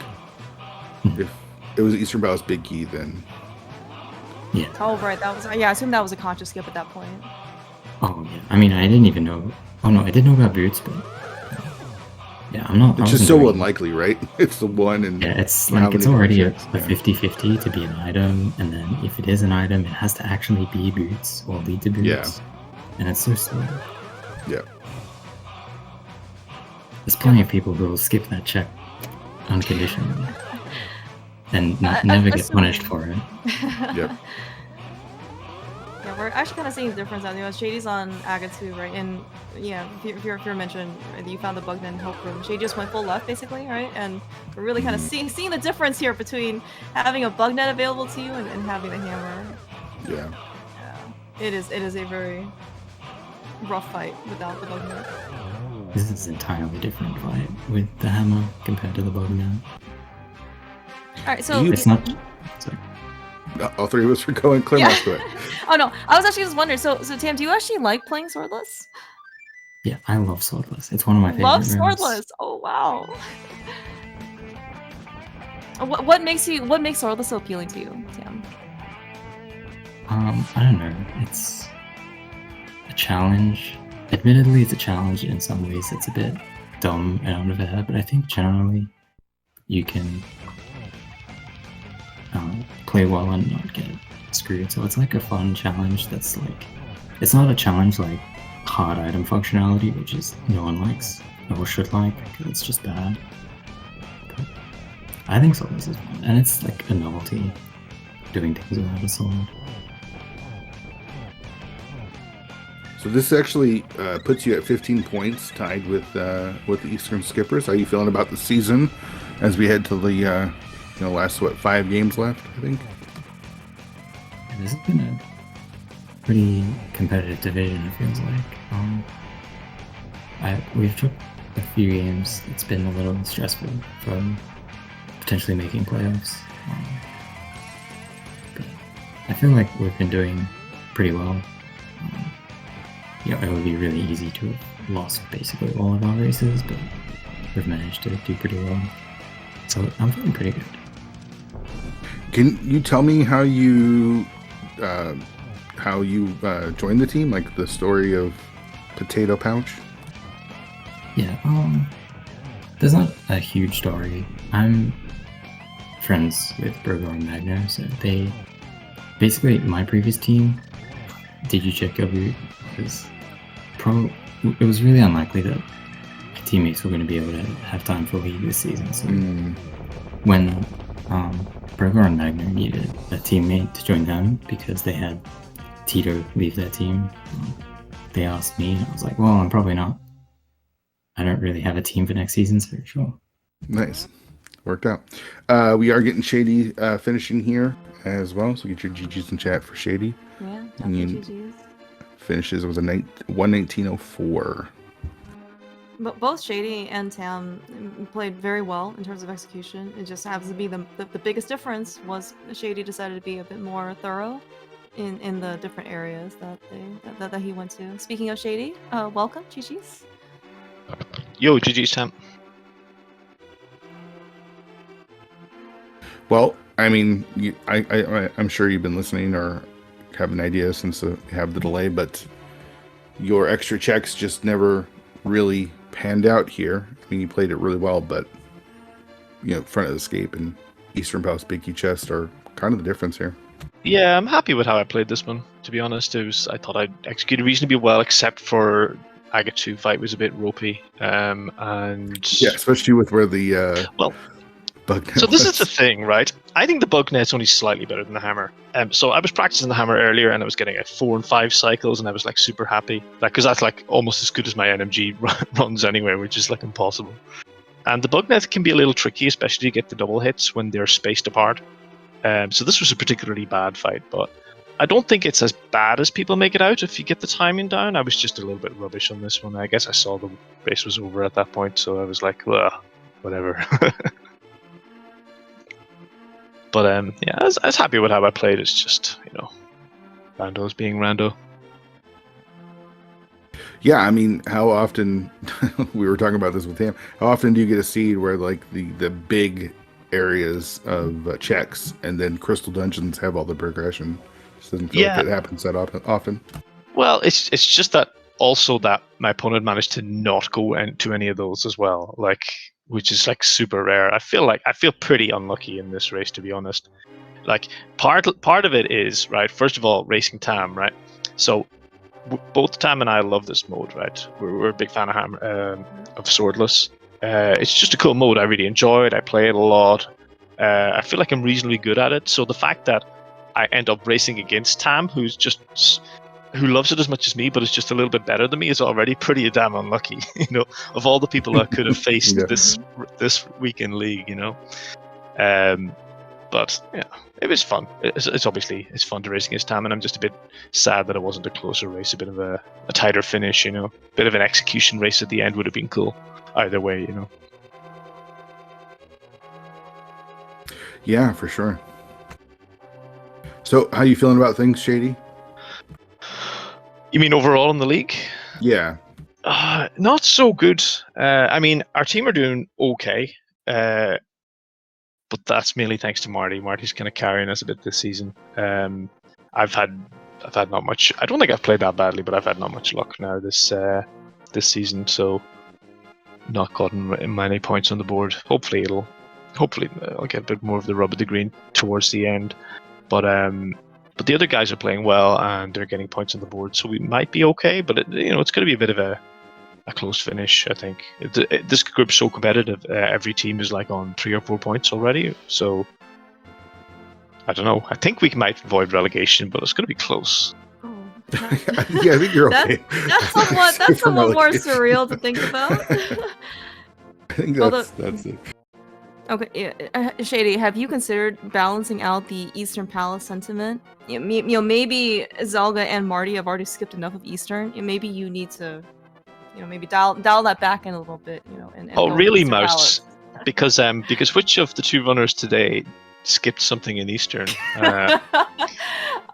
if it was Eastern Palace Big Key, then yeah. Oh, right. That was I assume that was a conscious skip at that point. Oh yeah. I mean, I didn't even know. Oh no, I did know about boots, but yeah, I'm not. It's just so unlikely, right? It's the one, and it's like it's already a 50-50 to be an item, and then if it is an item, it has to actually be boots or lead to boots. Yeah. And it's so slow. Yeah. There's plenty of people who will skip that check unconditionally and never get punished for it. Yep. Yeah, we're actually kind of seeing the difference. Shady's on Aga 2, right? And yeah, if you're mentioning that you found the bug in Help Room, Shady just went full left, basically, right? And we're really kind of seeing the difference here between having a bug net available to you and having the hammer. Yeah. It is a very rough fight without the bug net. This is an entirely different fight with the hammer compared to the bug net. Alright, so it's not. Sorry. All three of us were going. Claire wants to it. Oh no, I was actually just wondering. So Tam, do you actually like playing swordless? Yeah, I love swordless. It's one of my favorite. Love swordless. Oh wow. What makes swordless so appealing to you, Tam? I don't know. It's a challenge. Admittedly, it's a challenge in some ways. It's a bit dumb and unfair, but I think generally you can play well and not get screwed. So it's like a fun challenge that's like, it's not a challenge like hard item functionality, which is no one likes or should like, because it's just bad. But I think swordless is fun, and it's like a novelty doing things without a sword. So this actually puts you at 15 points, tied with the Eastern Skippers. How are you feeling about the season as we head to the last 5 games left? I think. This has been a pretty competitive division. It feels like. We've took a few games. It's been a little stressful from potentially making playoffs. But I feel like we've been doing pretty well. It would be really easy to have lost basically all of our races, but we've managed to do pretty well. So I'm feeling pretty good. Can you tell me how you joined the team? Like the story of Potato Pouch? Yeah, there's not a huge story. I'm friends with Burgo and Magno, so they basically my previous team, DGCheckW, it was really unlikely that teammates were going to be able to have time for League this season. So when Burgo and Magno needed a teammate to join them because they had Tito leave their team, they asked me, and I was like, well, I'm probably not. I don't really have a team for next season, so sure. Nice. Worked out. We are getting Shady finishing here as well, so get your GGs in chat for Shady. Yeah, GGs. Finishes was a 119.04. But both Shady and Tam played very well in terms of execution. It just happens to be the biggest difference was Shady decided to be a bit more thorough in the different areas that he went to. Speaking of Shady, welcome, GGs. Yo, GG's, Tam. Well, I mean, I'm sure you've been listening or have an idea since you have the delay, but your extra checks just never really panned out here. I mean, you played it really well, but Front of Escape and Eastern Palace Big Key Chest are kind of the difference here. Yeah, I'm happy with how I played this one, to be honest. I thought I executed reasonably well, except for Agate 2 fight was a bit ropey. And yeah, especially with where the bug net so this was. is the thing, right? I think the bug net's only slightly better than the hammer. So I was practicing the hammer earlier, and I was getting 4 and 5 cycles, and I was like super happy, because that's like almost as good as my NMG runs anyway, which is like impossible. And the bug net can be a little tricky, especially to get the double hits when they're spaced apart. So this was a particularly bad fight, but I don't think it's as bad as people make it out if you get the timing down. I was just a little bit rubbish on this one. I guess I saw the race was over at that point, so I was like, well, whatever. But yeah, I was happy with how I played. It's just, randos being rando. Yeah, I mean, how often we were talking about this with him? How often do you get a seed where like the big areas of checks and then Crystal Dungeons have all the progression? Just doesn't feel like it happens that often. Well, it's just that also that my opponent managed to not go into any of those as well, which is like super rare. I feel pretty unlucky in this race, to be honest. Like part of it is, right, first of all, racing Tam, right? So both Tam and I love this mode, right? We're a big fan of Swordless. It's just a cool mode. I really enjoy it. I play it a lot. I feel like I'm reasonably good at it. So the fact that I end up racing against Tam, who loves it as much as me, but is just a little bit better than me, is already pretty damn unlucky. Of all the people I could have faced this week in League, But yeah, it was fun. It's obviously fun to race against Tam, and I'm just a bit sad that it wasn't a closer race, a bit of a tighter finish. Bit of an execution race at the end would have been cool. Either way, Yeah, for sure. So, how you feeling about things, Shady? You mean overall in the league? Yeah. Not so good. I mean, our team are doing okay, but that's mainly thanks to Marty. Marty's kind of carrying us a bit this season. I've had not much. I don't think I've played that badly, but I've had not much luck now this season. So, not gotten many points on the board. Hopefully, I'll get a bit more of the rub of the green towards the end. But the other guys are playing well and they're getting points on the board, so we might be okay. But it's going to be a bit of a close finish, I think. This group's so competitive. Every team is like on 3 or 4 points already. So I don't know. I think we might avoid relegation, but it's going to be close. Oh, Yeah, I think you're okay. That's somewhat more surreal to think about. I think that's it. Okay, Shady, have you considered balancing out the Eastern Palace sentiment? Maybe Zelga and Marty have already skipped enough of Eastern. Maybe you need to, maybe dial that back in a little bit. And oh, go really, Eastern Mouse? Palace. Because which of the two runners today skipped something in Eastern?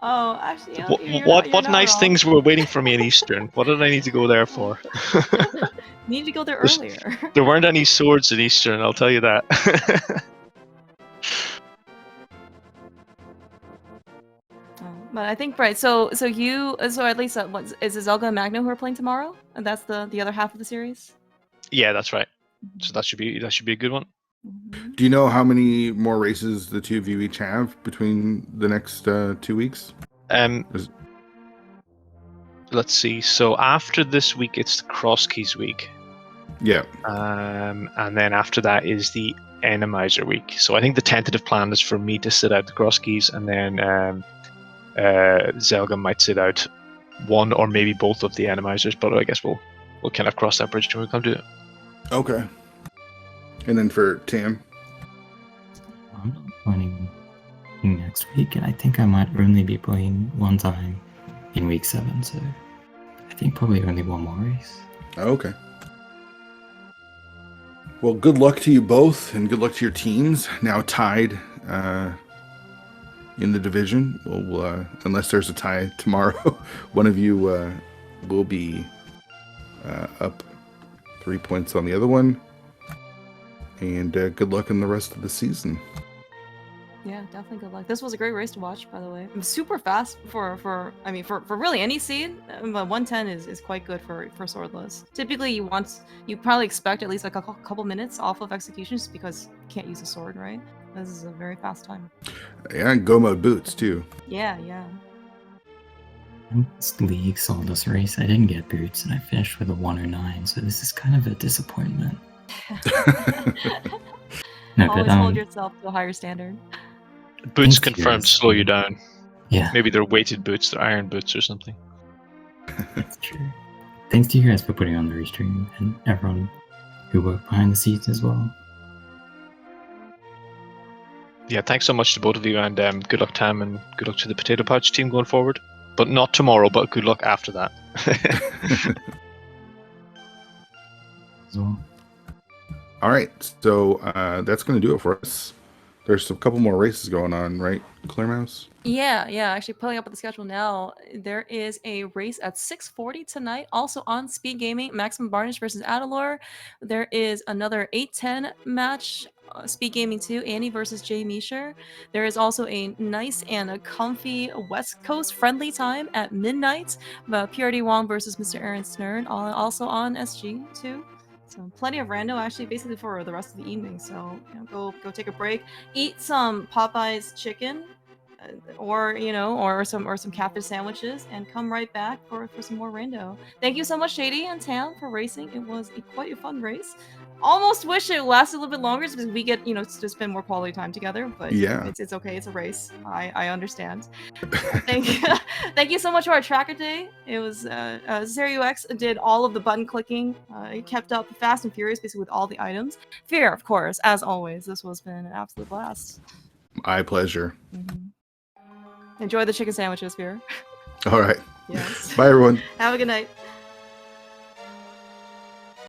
Oh, actually, what nice things were waiting for me in Eastern? What did I need to go there for? Need to go there earlier. There weren't any swords in Eastern, I'll tell you that. But I think right. So at least is it Zelga and Magno who are playing tomorrow? And that's the other half of the series. Yeah, that's right. So that should be a good one. Do you know how many more races the two of you each have between the next 2 weeks? Let's see. So after this week, it's the Cross Keys week. Yeah. And then after that is the Randomizer week. So I think the tentative plan is for me to sit out the Cross Keys, and then Zelga might sit out one or maybe both of the Randomizers. But I guess we'll kind of cross that bridge when we come to it. Okay. And then for Tam? I'm not playing next week, and I think I might only be playing one time in week 7, so I think probably only one more race. Okay. Well, good luck to you both, and good luck to your teams. Now tied in the division. Well, unless there's a tie tomorrow, one of you will be up 3 points on the other one. And good luck in the rest of the season. Yeah, definitely good luck. This was a great race to watch, by the way. It was super fast for really any seed. But 110 is quite good for swordless. Typically, you probably expect at least like a couple minutes off of execution just because you can't use a sword, right? This is a very fast time. Yeah, and go mode boots too. Yeah. In this league swordless race, I didn't get boots, and I finished with a 109. So this is kind of a disappointment. No, Always hold yourself to a higher standard. Boots confirmed slow you down. Yeah. Maybe they're weighted boots, they're iron boots or something. That's true. Thanks to you guys for putting on the restream, and everyone who worked behind the scenes as well. Yeah, thanks so much to both of you, and good luck, Tam, and good luck to the Potato Pouch team going forward. But not tomorrow, but good luck after that. As well. All right, so that's going to do it for us. There's a couple more races going on, right, Clearmouse? Yeah. Actually, pulling up at the schedule now, there is a race at 6:40 tonight, also on SpeedGaming, Maximum Barnish versus Adalor. There is another 8:10 match, SpeedGaming 2, Annie versus Jay Meisher. There is also a nice and a comfy West Coast friendly time at midnight, PRD Wong versus Mr. Aaron Snurd, also on SG2. So plenty of rando actually basically for the rest of the evening. So go take a break, eat some Popeye's chicken, or some catfish sandwiches, and come right back for some more rando. Thank you so much, Shady and Tam, for racing. It was quite a fun race. Almost wish it lasted a little bit longer because we get to spend more quality time together. But yeah, it's okay. It's a race. I understand. Thank you so much for our tracker day. It was ZeroUX did all of the button clicking. He kept up fast and furious basically with all the items. Fear, of course, as always. This has been an absolute blast. My pleasure. Enjoy the chicken sandwiches, Fear. All right. Yes. Bye, everyone. Have a good night.